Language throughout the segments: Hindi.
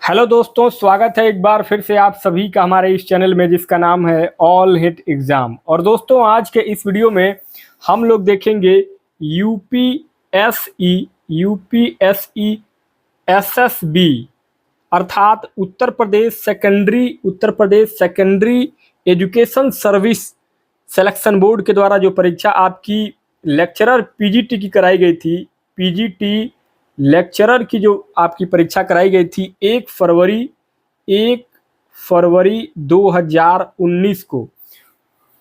हेलो दोस्तों, स्वागत है एक बार फिर से आप सभी का हमारे इस चैनल में जिसका नाम है ऑल हिट एग्ज़ाम। और दोस्तों आज के इस वीडियो में हम लोग देखेंगे यूपीएसई एसएसबी अर्थात Uttar Pradesh secondary education service selection board के द्वारा जो परीक्षा आपकी लेक्चरर पीजीटी की कराई गई थी, पीजीटी लेक्चरर की जो आपकी परीक्षा कराई गई थी 1 फरवरी 2019 को।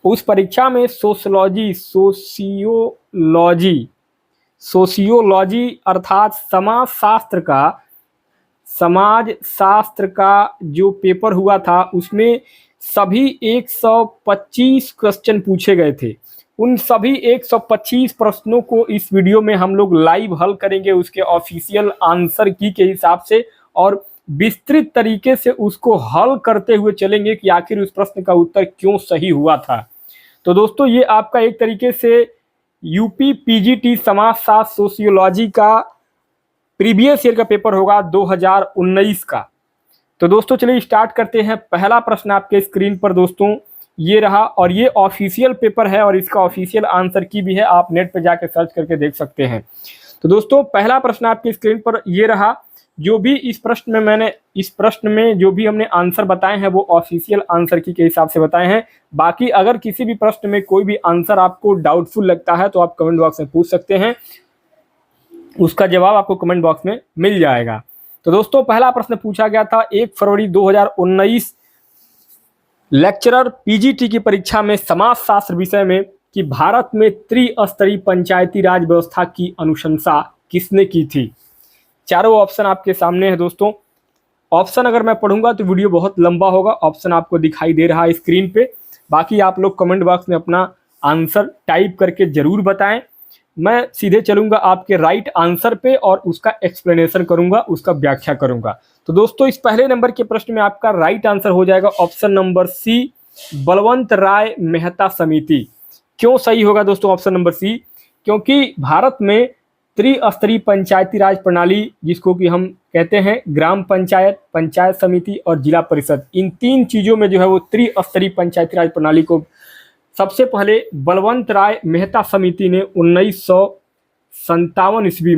उस परीक्षा में सोशियोलॉजी अर्थात समाज शास्त्र का जो पेपर हुआ था उसमें सभी 125 क्वेश्चन पूछे गए थे। उन सभी 125 प्रश्नों को इस वीडियो में हम लोग लाइव हल करेंगे उसके ऑफिशियल आंसर की के हिसाब से, और विस्तृत तरीके से उसको हल करते हुए चलेंगे कि आखिर उस प्रश्न का उत्तर क्यों सही हुआ था। तो दोस्तों ये आपका एक तरीके से यूपी पीजीटी समाजशास्त्र सोशियोलॉजी का प्रीवियस ईयर का पेपर होगा 2019 का। तो दोस्तों चलिए स्टार्ट करते हैं। पहला प्रश्न आपके स्क्रीन पर दोस्तों ये रहा, और ये ऑफिशियल पेपर है और इसका ऑफिशियल आंसर की भी है, आप नेट पे जाके सर्च करके देख सकते हैं। तो दोस्तों पहला प्रश्न आपकी स्क्रीन पर ये रहा। जो भी इस प्रश्न में जो भी हमने आंसर बताए हैं वो ऑफिशियल आंसर की के हिसाब से बताए हैं। बाकी अगर किसी भी प्रश्न में कोई भी आंसर आपको डाउटफुल लगता है तो आप कमेंट बॉक्स में पूछ सकते हैं, उसका जवाब आपको कमेंट बॉक्स में मिल जाएगा। तो दोस्तों पहला प्रश्न पूछा गया था 1 फरवरी 2019 लेक्चरर पीजीटी की परीक्षा में समाजशास्त्र विषय में कि भारत में त्रिस्तरीय पंचायती राज व्यवस्था की अनुशंसा किसने की थी। चारों ऑप्शन आपके सामने है दोस्तों। ऑप्शन अगर मैं पढ़ूंगा तो वीडियो बहुत लंबा होगा, ऑप्शन आपको दिखाई दे रहा है स्क्रीन पे। बाकी आप लोग कमेंट बॉक्स में अपना आंसर टाइप करके जरूर बताएं। मैं सीधे चलूंगा आपके राइट आंसर पे और उसका एक्सप्लेनेशन करूंगा, उसका व्याख्या करूंगा। तो दोस्तों इस पहले नंबर के प्रश्न में आपका राइट आंसर हो जाएगा ऑप्शन नंबर सी, बलवंत राय मेहता समिति। क्यों सही होगा दोस्तों ऑप्शन नंबर सी? क्योंकि भारत में त्रिस्तरीय पंचायती राज प्रणाली, जिसको कि हम कहते हैं ग्राम पंचायत, पंचायत समिति और जिला परिषद, इन तीन चीज़ों में जो है वो त्रिस्तरीय पंचायती राज प्रणाली को सबसे पहले बलवंत राय मेहता समिति ने 1957 ईस्वी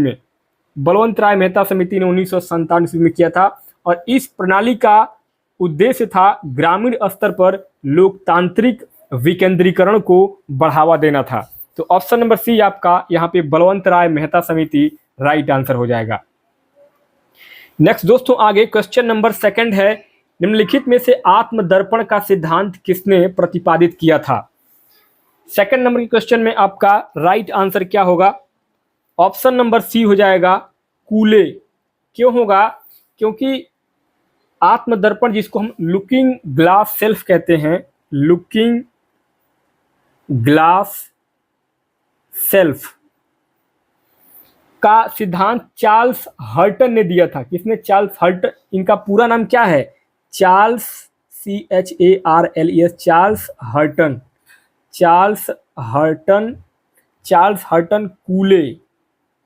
में किया था। और इस प्रणाली का उद्देश्य था ग्रामीण स्तर पर लोकतांत्रिक विकेंद्रीकरण को बढ़ावा देना था। तो ऑप्शन नंबर सी आपका यहाँ पे बलवंत राय मेहता समिति राइट आंसर हो जाएगा। नेक्स्ट दोस्तों आगे क्वेश्चन नंबर सेकंड है, निम्नलिखित में से आत्मदर्पण का सिद्धांत किसने प्रतिपादित किया था। सेकंड नंबर के क्वेश्चन में आपका राइट आंसर क्या होगा? ऑप्शन नंबर सी हो जाएगा, कूले। क्यों होगा? क्योंकि आत्मदर्पण, जिसको हम लुकिंग ग्लास सेल्फ कहते हैं, लुकिंग ग्लास सेल्फ का सिद्धांत चार्ल्स हर्टन ने दिया था। किसने? चार्ल्स हर्टन। इनका पूरा नाम क्या है? Charles CHARLES, Charles हर्टन कूले।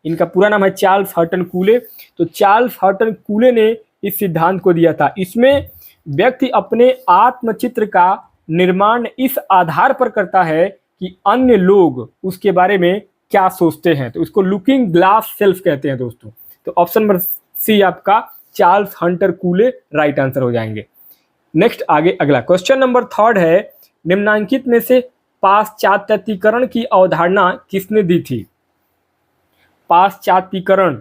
इनका पूरा नाम है चार्ल्स हर्टन कूले। तो चार्ल्स हर्टन कूले ने इस सिद्धांत को दिया था। इसमें व्यक्ति अपने आत्मचित्र का निर्माण इस आधार पर करता है कि अन्य लोग उसके बारे में क्या सोचते हैं। तो इसको लुकिंग ग्लास सेल्फ कहते हैं दोस्तों। तो ऑप्शन नंबर सी आपका चार्ल्स हंटर कूले राइट आंसर हो जाएंगे। नेक्स्ट आगे अगला क्वेश्चन नंबर थर्ड है, निम्नांकित में से पाश्चात्यीकरण की अवधारणा किसने दी थी। पाश्चात्यीकरण,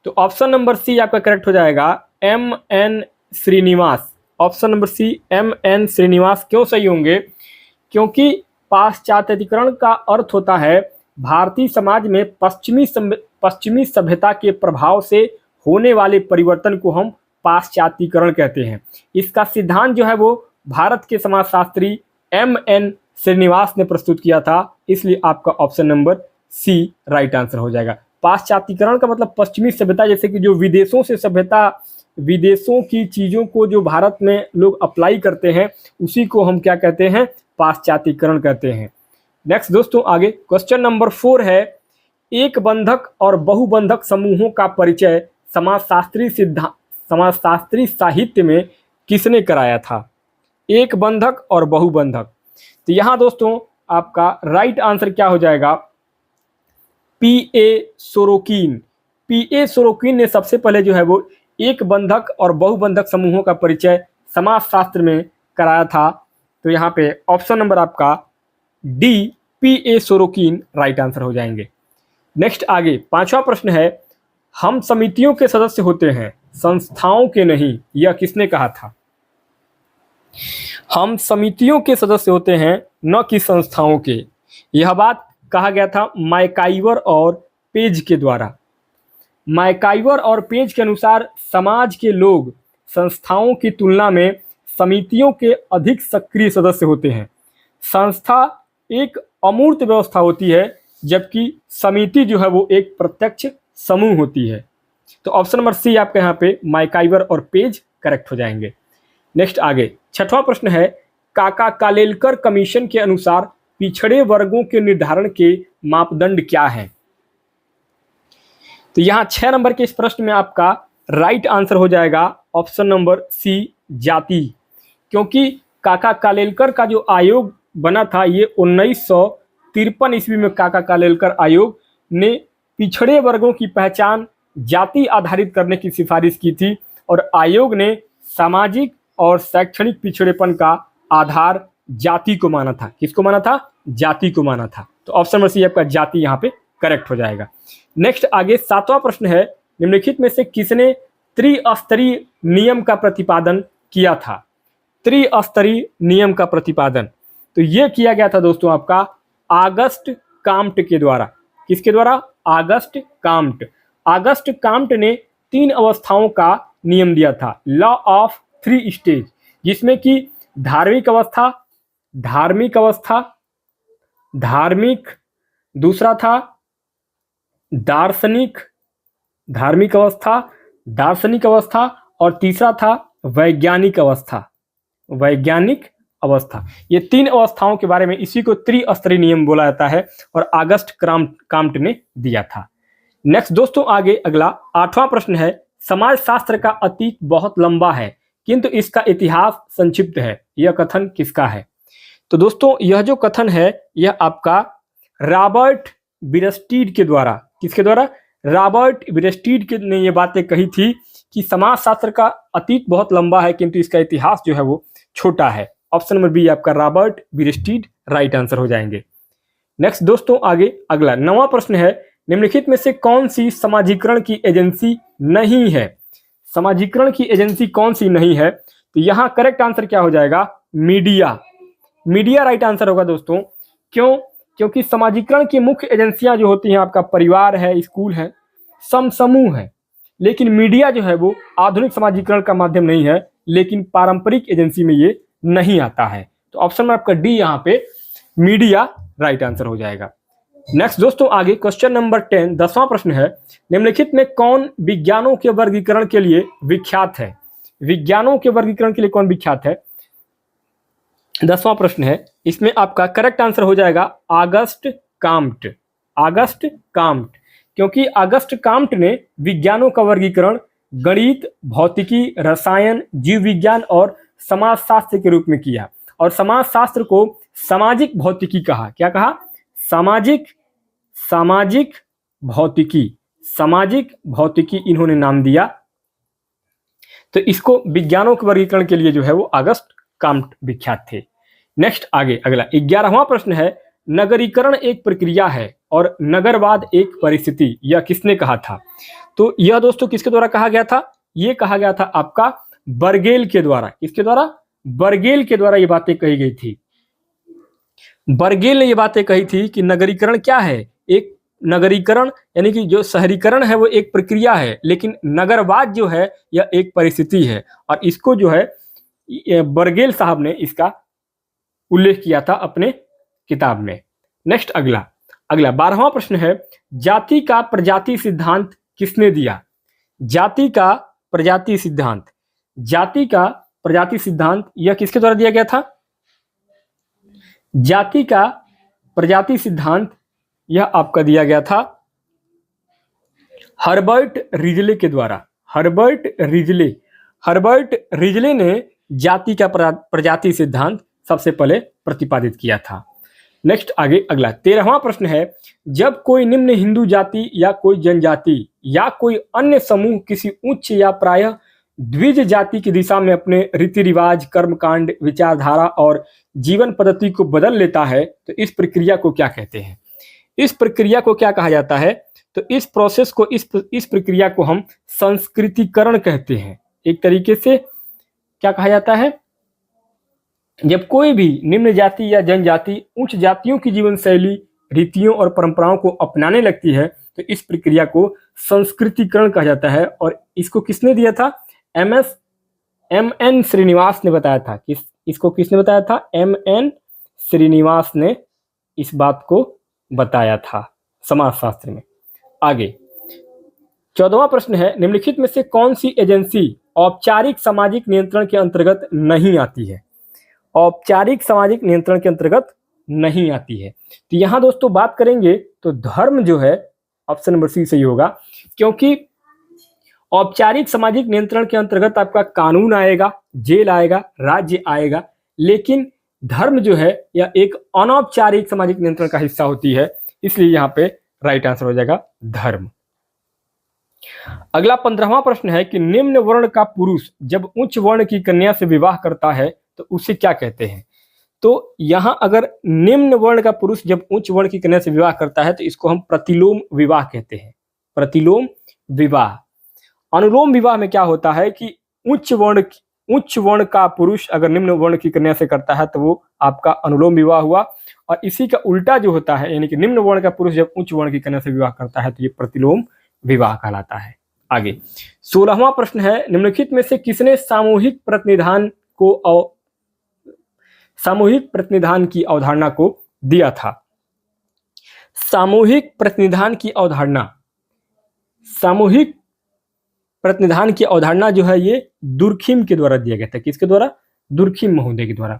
तो ऑप्शन नंबर सी आपका करेक्ट हो जाएगा, MN Srinivas. Option number C MN Srinivas. क्यों सही होंगे? क्योंकि पाश्चात्यीकरण का अर्थ होता है भारतीय समाज में पश्चिमी सभ्यता के प्रभाव से होने वाले परिवर्तन को हम पाश्चात्यीकरण कहते हैं। इसका सिद्धांत जो है वो भारत के समाजशास्त्री MN श्रीनिवास ने प्रस्तुत किया था, इसलिए आपका option number C right answer हो जाएगा। पाश्चात्यीकरण का मतलब पश्चिमी सभ्यता, जैसे कि जो विदेशों से सभ्यता, विदेशों की चीज़ों को जो भारत में लोग अप्लाई करते हैं उसी को हम क्या कहते हैं? पाश्चात्यीकरण कहते हैं। नेक्स्ट दोस्तों आगे क्वेश्चन नंबर 4 है, एक बंधक और बहुबंधक समूहों का परिचय समाजशास्त्री समाजशास्त्री साहित्य में किसने कराया था? एक बंधक और बहुबंधक। तो यहाँ दोस्तों आपका राइट आंसर क्या हो जाएगा? P.A. सोरोकिन। P.A. सोरोकिन ने सबसे पहले जो है वो एक बंधक और बहुबंधक समूहों का परिचय समाजशास्त्र में कराया था। तो यहाँ पे ऑप्शन नंबर आपका D P.A. Sorokin right answer हो जाएंगे। नेक्स्ट आगे पांचवा प्रश्न है, हम समितियों के सदस्य होते हैं, संस्थाओं के नहीं, यह किसने कहा था? हम समितियों के सदस्य होते हैं न कि संस्थाओं के। यह बात कहा गया था मैकाइवर और पेज के द्वारा। मैकाइवर और पेज के अनुसार समाज के लोग संस्थाओं की तुलना में समितियों के अधिक सक्रिय सदस्य होते हैं। संस्था एक अमूर्त व्यवस्था होती है जबकि समिति जो है वो एक प्रत्यक्ष समूह होती है। तो ऑप्शन नंबर सी आपके यहाँ पे मैकाइवर और पेज करेक्ट हो जाएंगे। नेक्स्ट आगे छठवां प्रश्न है, काका कालेलकर कमीशन के अनुसार पिछड़े वर्गों के निर्धारण के मापदंड क्या हैं? तो यहाँ 6 नंबर के इस प्रश्न में आपका राइट आंसर हो जाएगा ऑप्शन नंबर सी, जाति। क्योंकि काका कालेलकर का जो आयोग बना था ये 1953 ईस्वी में काका कालेलकर आयोग ने पिछड़े वर्गों की पहचान जाति आधारित करने की सिफारिश की थी और आयोग ने सामाजिक और शैक्षणिक पिछड़ेपन का आधार जाति को माना था। किसको माना था? जाति को माना था। तो ऑप्शन नंबर सी आपका जाति यहाँ पे करेक्ट हो जाएगा। नेक्स्ट आगे 7वां प्रश्न है, निम्नलिखित में से किसने त्रिस्तरीय नियम का प्रतिपादन किया था? त्रिस्तरीय नियम का प्रतिपादन तो ये किया गया था दोस्तों आपका ऑगस्ट काम्ट के द्वारा। किसके द्वारा? August Comte. ऑगस्ट काम्ट ने 3 अवस्थाओं का नियम दिया था, लॉ ऑफ 3 स्टेज, जिसमें कि धार्मिक अवस्था, दूसरा था धार्मिक अवस्था और तीसरा था वैज्ञानिक अवस्था। ये 3 अवस्थाओं के बारे में इसी को त्रिस्तरीय नियम बोला जाता है और ऑगस्ट काम्ट ने दिया था। नेक्स्ट दोस्तों आगे अगला 8वां प्रश्न है, समाजशास्त्र का अतीत बहुत लंबा है किंतु इसका इतिहास संक्षिप्त है, यह कथन किसका है? तो दोस्तों यह जो कथन है यह आपका रॉबर्ट बिरस्टीड के द्वारा, किसके द्वारा? रॉबर्ट बिरस्टीड ने ये बातें कही थी कि समाजशास्त्र का अतीत बहुत लंबा है किंतु इसका इतिहास जो है वो छोटा है। ऑप्शन नंबर बी आपका रॉबर्ट बिरस्टीड राइट आंसर हो जाएंगे। नेक्स्ट दोस्तों आगे अगला 9वां प्रश्न है, निम्नलिखित में से कौन सी समाजीकरण की एजेंसी नहीं है? समाजीकरण की एजेंसी कौन सी नहीं है? तो यहाँ करेक्ट आंसर क्या हो जाएगा? मीडिया राइट आंसर होगा दोस्तों। क्यों? क्योंकि समाजीकरण की मुख्य एजेंसियां जो होती हैं आपका परिवार है, स्कूल है, समूह है, लेकिन मीडिया जो है वो आधुनिक समाजीकरण का माध्यम नहीं है, लेकिन पारंपरिक एजेंसी में ये नहीं आता है। तो ऑप्शन में आपका डी यहाँ पे मीडिया राइट आंसर हो जाएगा। नेक्स्ट दोस्तों आगे क्वेश्चन नंबर 10 10वां प्रश्न है, निम्नलिखित में कौन विज्ञानों के वर्गीकरण के लिए विख्यात है? विज्ञानों के वर्गीकरण के लिए कौन विख्यात है? 10वां प्रश्न है, इसमें आपका करेक्ट आंसर हो जाएगा ऑगस्ट काम्ट। क्योंकि ऑगस्ट काम्ट ने विज्ञानों का वर्गीकरण गणित, भौतिकी, रसायन, जीव विज्ञान और समाजशास्त्र के रूप में किया और समाजशास्त्र को सामाजिक भौतिकी कहा। क्या कहा? सामाजिक भौतिकी इन्होंने नाम दिया। तो इसको विज्ञानों के वर्गीकरण के लिए जो है वो ऑगस्ट काम्ट विख्यात थे। नेक्स्ट आगे अगला 11वां प्रश्न है, नगरीकरण एक प्रक्रिया है और नगरवाद एक परिस्थिति, यह किसने कहा था? तो यह दोस्तों किसके द्वारा कहा गया था? ये कहा गया था आपका बर्गेल के द्वारा। किसके द्वारा? बर्गेल के द्वारा ये बातें कही गई थी। बर्गेल ने ये बातें कही थी कि नगरीकरण क्या है? एक नगरीकरण यानी कि जो शहरीकरण है वो एक प्रक्रिया है, लेकिन नगरवाद जो है यह एक परिस्थिति है और इसको जो है बर्गेल साहब ने इसका उल्लेख किया था अपने किताब में। नेक्स्ट अगला 12वां प्रश्न है, जाति का प्रजाति सिद्धांत किसने दिया? जाति का प्रजाति सिद्धांत यह किसके द्वारा दिया गया था? जाति का प्रजाति सिद्धांत यह आपका दिया गया था हर्बर्ट रिजले के द्वारा। हर्बर्ट रिजले हर्बर्ट रिजले ने जाति का प्रजाति सिद्धांत सबसे पहले प्रतिपादित किया था। नेक्स्ट आगे अगला 13वां प्रश्न है, जब कोई निम्न हिंदू जाति या कोई जनजाति या कोई अन्य समूह किसी उच्च या प्रायः द्विज जाति की दिशा में अपने रीति रिवाज, कर्मकांड, विचारधारा और जीवन पद्धति को बदल लेता है तो इस प्रक्रिया को क्या कहते हैं? इस प्रक्रिया को क्या कहा जाता है? तो इस प्रोसेस को इस प्रक्रिया को हम संस्कृतिकरण कहते हैं। एक तरीके से क्या कहा जाता है, जब कोई भी निम्न जाति या जनजाति उच्च जातियों की जीवन शैली, रीतियों और परंपराओं को अपनाने लगती है तो इस प्रक्रिया को संस्कृतिकरण कहा जाता है। और इसको किसने दिया था? एम.एन. श्रीनिवास ने बताया था। इसको किसने बताया था? एम.एन. श्रीनिवास ने इस बात को बताया था समाजशास्त्र में। आगे 14वां प्रश्न है, निम्नलिखित में से कौन सी एजेंसी औपचारिक सामाजिक नियंत्रण के अंतर्गत नहीं आती है? औपचारिक सामाजिक नियंत्रण के अंतर्गत नहीं आती है। तो यहां दोस्तों बात करेंगे तो धर्म जो है ऑप्शन नंबर सी सही होगा, क्योंकि औपचारिक सामाजिक नियंत्रण के अंतर्गत आपका कानून आएगा, जेल आएगा, राज्य आएगा, लेकिन धर्म जो है यह एक अनौपचारिक सामाजिक नियंत्रण का हिस्सा होती है, इसलिए यहाँ पे राइट आंसर हो जाएगा धर्म। अगला 15वां प्रश्न है कि निम्न वर्ण का पुरुष जब उच्च वर्ण की कन्या से विवाह करता है तो उसे क्या कहते हैं? तो यहां अगर निम्न वर्ण का पुरुष जब उच्च वर्ण की कन्या से विवाह करता है तो इसको हम प्रतिलोम विवाह कहते हैं। प्रतिलोम विवाह। अनुलोम विवाह में क्या होता है कि उच्च वर्ण का पुरुष अगर निम्न वर्ण की कन्या से करता है तो वो आपका अनुलोम विवाह हुआ, और इसी का उल्टा जो होता है यानी कि निम्न वर्ण का पुरुष जब उच्च वर्ण की कन्या से विवाह करता है तो ये प्रतिलोम विवाह कहलाता है। आगे 16वां प्रश्न है, निम्नलिखित में से किसने सामूहिक प्रतिनिधान की अवधारणा को दिया था? सामूहिक प्रतिनिधान की अवधारणा जो है ये दुर्खिम के द्वारा दिया गया था। किसके द्वारा? दुर्खिम महोदय के द्वारा।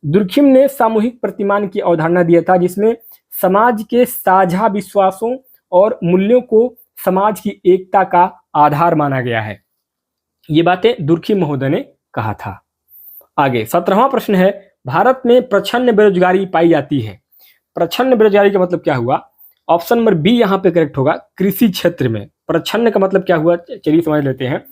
दुर्खिम ने सामूहिक प्रतिमान की अवधारणा दिया था जिसमें समाज के साझा विश्वासों और मूल्यों को समाज की एकता का आधार माना गया है। ये बातें दुर्खिम महोदय ने कहा था। आगे 17वां प्रश्न है, भारत में प्रच्छन्न बेरोजगारी पाई जाती है। प्रच्छन्न बेरोजगारी का मतलब क्या हुआ? ऑप्शन नंबर बी यहाँ पे करेक्ट होगा, कृषि क्षेत्र में। प्रच्छन्न का मतलब क्या हुआ? चलिए समझ लेते हैं।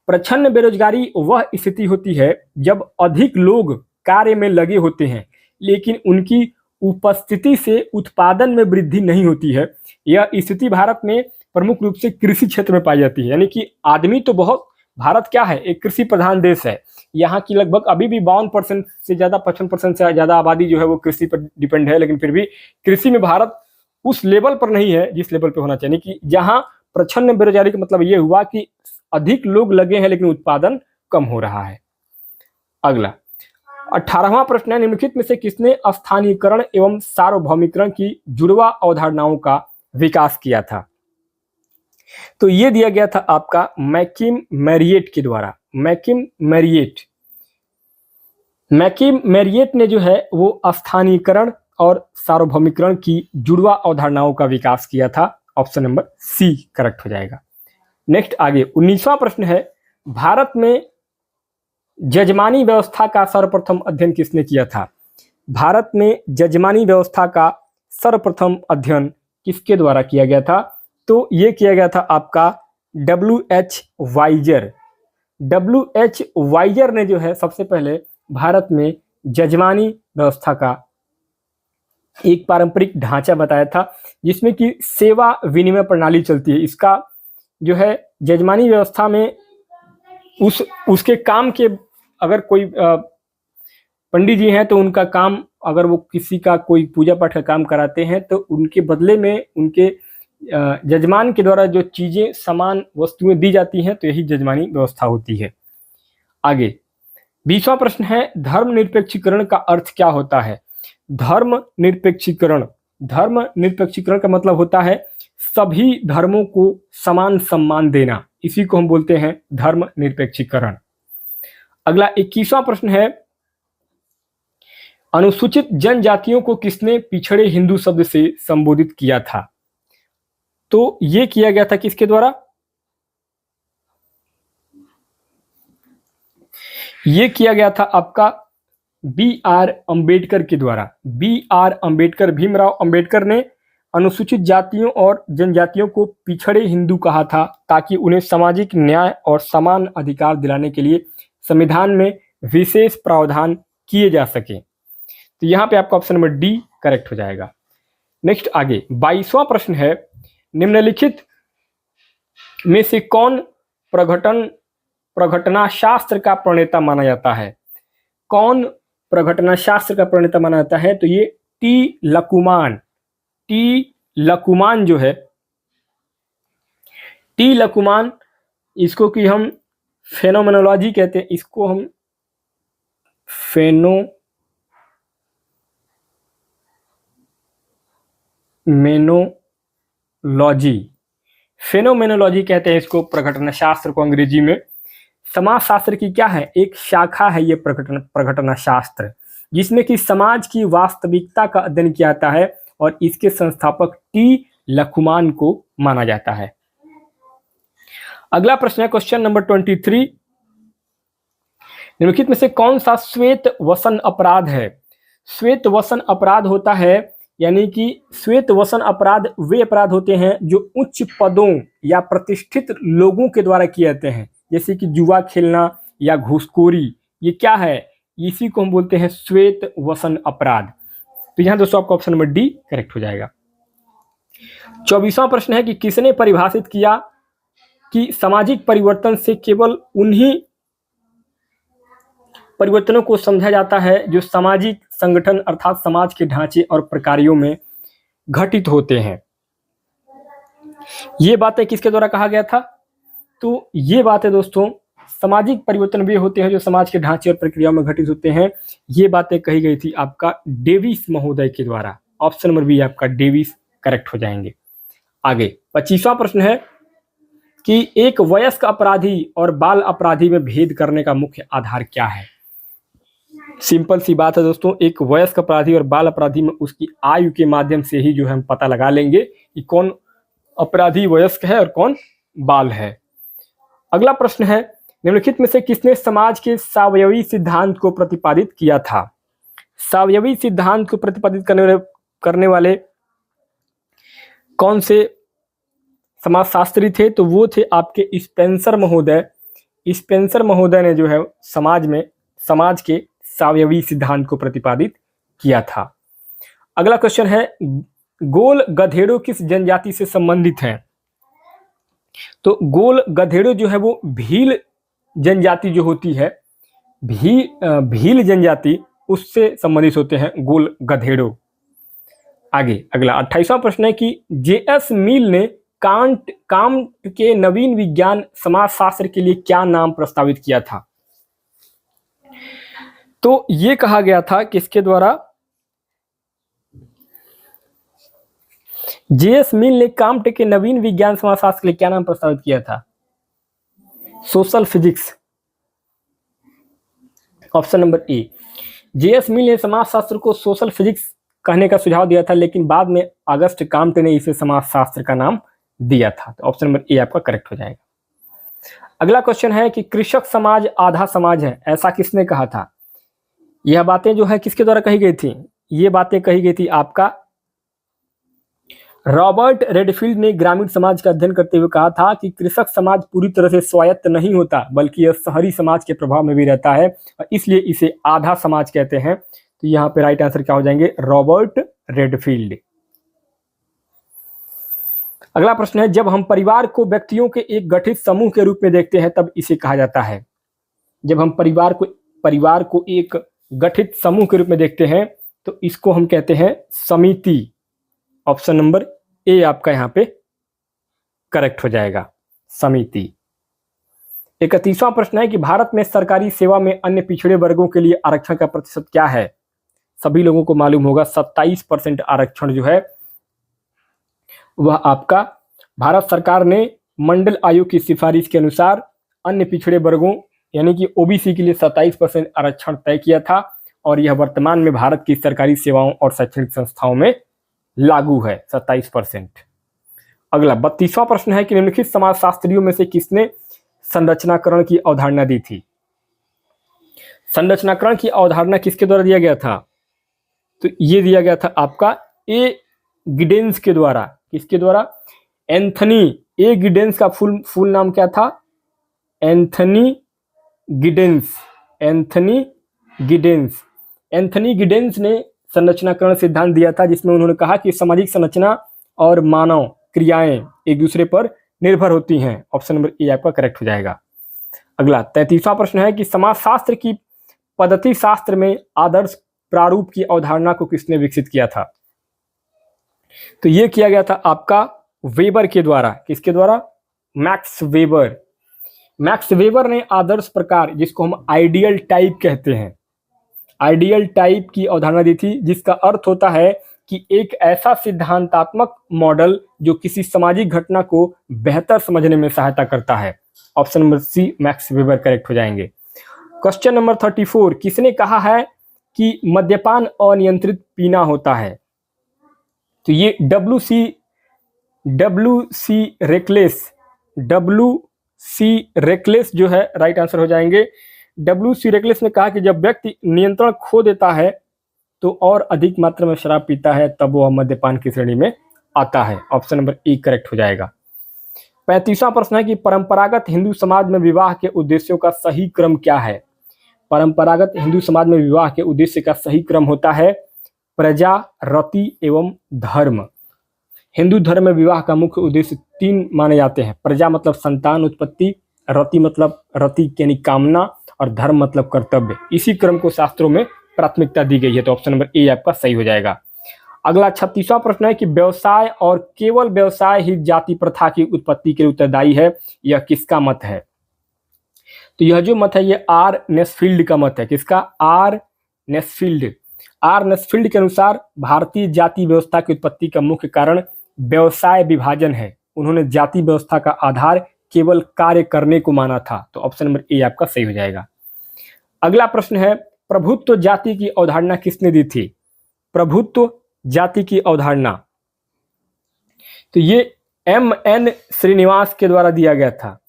प्रच्छन्न बेरोजगारी वह स्थिति होती है जब अधिक लोग कार्य में लगे होते हैं लेकिन उनकी उपस्थिति से उत्पादन में वृद्धि नहीं होती है। यह स्थिति भारत में प्रमुख रूप से कृषि क्षेत्र में पाई जाती है। यानी कि आदमी तो बहुत, भारत क्या है, एक कृषि प्रधान देश है। यहाँ की लगभग अभी भी 52% से ज्यादा, 55% से ज्यादा आबादी जो है वो कृषि पर डिपेंड है, लेकिन फिर भी कृषि में भारत उस लेवल पर नहीं है जिस लेवल पे होना चाहिए। कि जहां प्रच्छन्न बेरोजगारी का मतलब ये हुआ कि अधिक लोग लगे हैं लेकिन उत्पादन कम हो रहा है। अगला 18वां प्रश्न है, निम्नलिखित में से किसने स्थानीयकरण एवं सार्वभौमिकरण की जुड़वा अवधारणाओं का विकास किया था? तो ये दिया गया था आपका मैकिम मैरियट के द्वारा। मैकिम मैरियट ने जो है वो स्थानीयकरण और सार्वभौमिकरण की जुड़वा अवधारणाओं का विकास किया था। ऑप्शन नंबर सी करेक्ट हो जाएगा। नेक्स्ट आगे 19वां प्रश्न है, भारत में जजमानी व्यवस्था का सर्वप्रथम अध्ययन किसने किया था? भारत में जजमानी व्यवस्था का सर्वप्रथम अध्ययन किसके द्वारा किया गया था? तो ये किया गया था आपका W.H. वाइजर। W.H. वाइजर ने जो है सबसे पहले भारत में जजमानी व्यवस्था का एक पारंपरिक ढांचा बताया था जिसमें कि सेवा विनिमय प्रणाली चलती है। इसका जो है जजमानी व्यवस्था में उसके काम के, अगर कोई पंडित जी हैं तो उनका काम, अगर वो किसी का कोई पूजा पाठ का काम कराते हैं तो उनके बदले में उनके जजमान के द्वारा जो चीजें, सामान, वस्तुएं दी जाती हैं तो यही जजमानी व्यवस्था होती है। आगे 20वां प्रश्न है, धर्मनिरपेक्षीकरण का अर्थ क्या होता है? धर्मनिरपेक्षीकरण का मतलब होता है सभी धर्मों को समान सम्मान देना। इसी को हम बोलते हैं धर्मनिरपेक्षीकरण। अगला 21वां प्रश्न है, अनुसूचित जनजातियों को किसने पिछड़े हिंदू शब्द से संबोधित किया था? तो ये किया गया था किसके द्वारा? ये किया गया था आपका बी आर अंबेडकर के द्वारा। बी आर अंबेडकर, भीमराव अंबेडकर ने अनुसूचित जातियों और जनजातियों को पिछड़े हिंदू कहा था ताकि उन्हें सामाजिक न्याय और समान अधिकार दिलाने के लिए संविधान में विशेष प्रावधान किए जा सके। तो यहाँ पे आपका ऑप्शन नंबर डी करेक्ट हो जाएगा। नेक्स्ट आगे 22वां प्रश्न है, निम्नलिखित में से कौन प्रघटना शास्त्र का प्रणेता माना जाता है? कौन प्रघटना शास्त्र का प्रणेता माना जाता है? तो ये टी लकुमान जो है, टी लकुमान, इसको कि हम फेनोमेनोलॉजी कहते हैं, इसको हम फेनोमेनोलॉजी कहते हैं इसको, प्रघटना शास्त्र को अंग्रेजी में। समाज शास्त्र की क्या है, एक शाखा है ये प्रघटना शास्त्र, जिसमें कि समाज की वास्तविकता का अध्ययन किया जाता है और इसके संस्थापक टी लकुमान को माना जाता है। अगला प्रश्न है क्वेश्चन नंबर 23, निम्नलिखित में से कौन सा श्वेत वसन अपराध है? श्वेत वसन अपराध होता है, यानी कि श्वेत वसन अपराध वे अपराध होते हैं जो उच्च पदों या प्रतिष्ठित लोगों के द्वारा किए जाते हैं, जैसे कि जुआ खेलना या घूसखोरी। ये क्या है? इसी को हम बोलते हैं श्वेत वसन अपराध। तो यहाँ दोस्तों आपका ऑप्शन नंबर डी करेक्ट हो जाएगा। 24वां प्रश्न है कि किसने परिभाषित किया कि सामाजिक परिवर्तन से केवल उन्हीं परिवर्तनों को समझा जाता है जो सामाजिक संगठन अर्थात समाज के ढांचे और प्रकारों में घटित होते हैं। ये बातें किसके द्वारा कहा गया था? तो ये बातें दोस्तों, सामाजिक परिवर्तन वे होते हैं जो समाज के ढांचे और प्रक्रियाओं में घटित होते हैं। ये बातें कही गई थी आपका डेविस महोदय के द्वारा। ऑप्शन नंबर बी आपका डेविस करेक्ट हो जाएंगे। आगे 25वां प्रश्न है कि एक वयस्क अपराधी और बाल अपराधी में भेद करने का मुख्य आधार क्या है? सिंपल सी बात है दोस्तों, एक वयस्क अपराधी और बाल अपराधी में उसकी आयु के माध्यम से ही जो है हम पता लगा लेंगे कि कौन अपराधी वयस्क है और कौन बाल है। अगला प्रश्न है, निम्नलिखित में से किसने समाज के सावयवी सिद्धांत को प्रतिपादित किया था? सावयवी सिद्धांत को प्रतिपादित करने वाले कौन से समाजशास्त्री थे? तो वो थे आपके स्पेंसर महोदय। स्पेंसर महोदय ने जो है समाज के सावयवी सिद्धांत को प्रतिपादित किया था। अगला क्वेश्चन है, गोल गधेड़ो किस जनजाति से संबंधित है? तो गोल गधेड़ो जो है वो भील जनजाति जो होती है, भील जनजाति, उससे संबंधित होते हैं गोल गधेड़ो। आगे अगला 28वां प्रश्न है कि जेएस मिल ने कांट के नवीन विज्ञान समाजशास्त्र के लिए क्या नाम प्रस्तावित किया था? तो ये कहा गया था किसके द्वारा? जेएस मिल ने कांट के नवीन विज्ञान समाजशास्त्र के लिए क्या नाम प्रस्तावित किया था? Social physics. Option number A. JS Mill ने समाजशास्त्र को सोशल फिजिक्स कहने का सुझाव दिया था, लेकिन बाद में अगस्ट काम्टे ने इसे समाजशास्त्र का नाम दिया था। तो ऑप्शन नंबर ए आपका करेक्ट हो जाएगा। अगला क्वेश्चन है कि कृषक समाज आधा समाज है, ऐसा किसने कहा था? यह बातें जो है किसके द्वारा कही गई थी? ये बातें कही गई थी आपका रॉबर्ट रेडफील्ड ने ग्रामीण समाज का अध्ययन करते हुए कहा था कि कृषक समाज पूरी तरह से स्वायत्त नहीं होता, बल्कि यह शहरी समाज के प्रभाव में भी रहता है और इसलिए इसे आधा समाज कहते हैं। तो यहाँ पे राइट आंसर क्या हो जाएंगे? Robert Redfield. अगला प्रश्न है, जब हम परिवार को व्यक्तियों के एक गठित समूह के रूप में देखते हैं तब इसे कहा जाता है? जब हम परिवार को एक गठित समूह के रूप में देखते हैं तो इसको हम कहते हैं समिति। ऑप्शन नंबर ए आपका यहाँ पे करेक्ट हो जाएगा, समिति। 31वां प्रश्न है कि भारत में सरकारी सेवा में अन्य पिछड़े वर्गों के लिए आरक्षण का प्रतिशत क्या है? सभी लोगों को मालूम होगा 27% आरक्षण जो है वह आपका भारत सरकार ने मंडल आयोग की सिफारिश के अनुसार अन्य पिछड़े वर्गों यानी कि ओबीसी के लिए 27% आरक्षण तय किया था और यह वर्तमान में भारत की सरकारी सेवाओं और शैक्षणिक संस्थाओं में लागू है 27%। अगला 32वां प्रश्न है कि निम्नलिखित समाजशास्त्रियों में से किसने संरचनाकरण की अवधारणा दी थी? संरचनाकरण की अवधारणा किसके द्वारा दिया गया था? तो ये दिया गया था आपका ए गिडेंस के द्वारा। किसके द्वारा? एंथनी ए गिडेंस का फुल नाम क्या था? Anthony Giddens. Anthony Giddens. Anthony Giddens ने संरचनाकरण सिद्धांत दिया था, जिसमें उन्होंने कहा कि सामाजिक संरचना और मानव क्रियाएं एक दूसरे पर निर्भर होती हैं। ऑप्शन नंबर ए आपका करेक्ट हो जाएगा। अगला 33वां प्रश्न है कि समाजशास्त्र की पद्धति शास्त्र में आदर्श प्रारूप की अवधारणा को किसने विकसित किया था? तो यह किया गया था आपका वेबर के द्वारा। किसके द्वारा? Max weber. मैक्स वेबर ने आदर्श प्रकार, जिसको हम आइडियल टाइप कहते हैं, आइडियल टाइप की अवधारणा दी थी, जिसका अर्थ होता है कि एक ऐसा सिद्धांतात्मक मॉडल जो किसी सामाजिक घटना को बेहतर समझने में सहायता करता है। Option number C Max Weber correct हो जाएंगे। क्वेश्चन नंबर 34, किसने कहा है कि मद्यपान अनियंत्रित पीना होता है? तो ये WC रेकलेस जो है राइट आंसर हो जाएंगे। WC रेकलेस ने कहा कि जब व्यक्ति नियंत्रण खो देता है तो और अधिक मात्रा में शराब पीता है, तब वह मद्यपान की श्रेणी में आता है। ऑप्शन नंबर ए करेक्ट हो जाएगा। 35वां प्रश्न है कि परंपरागत हिंदू समाज में विवाह के उद्देश्यों का सही क्रम क्या है? परंपरागत हिंदू समाज में विवाह के उद्देश्य का सही क्रम होता है प्रजा, रति एवं धर्म। हिंदू धर्म में विवाह का मुख्य उद्देश्य 3 माने जाते हैं। प्रजा मतलब संतान उत्पत्ति, रति मतलब रति यानी कामना, और धर्म मतलब कर्तव्य। इसी क्रम को शास्त्रों में प्राथमिकता दी गई है। तो ऑप्शन नंबर ए आपका सही हो जाएगा। अगला 36वां प्रश्न है कि व्यवसाय और केवल व्यवसाय ही जाति प्रथा की उत्पत्ति के लिए उत्तरदायी है, यह किसका मत है? तो यह जो मत है ये आर नेस्फील्ड का मत है। किसका? Are Nesfield. आर नेस्फील्ड के अनुसार भारतीय जाति व्यवस्था की उत्पत्ति का मुख्य कारण व्यवसाय विभाजन है। उन्होंने जाति व्यवस्था का आधार केवल कार्य करने को माना था। तो ऑप्शन नंबर ए आपका सही हो जाएगा। अगला प्रश्न है प्रभुत्व जाति की अवधारणा किसने दी थी? प्रभुत्व जाति की अवधारणा तो ये M.N. श्रीनिवास के द्वारा दिया गया था।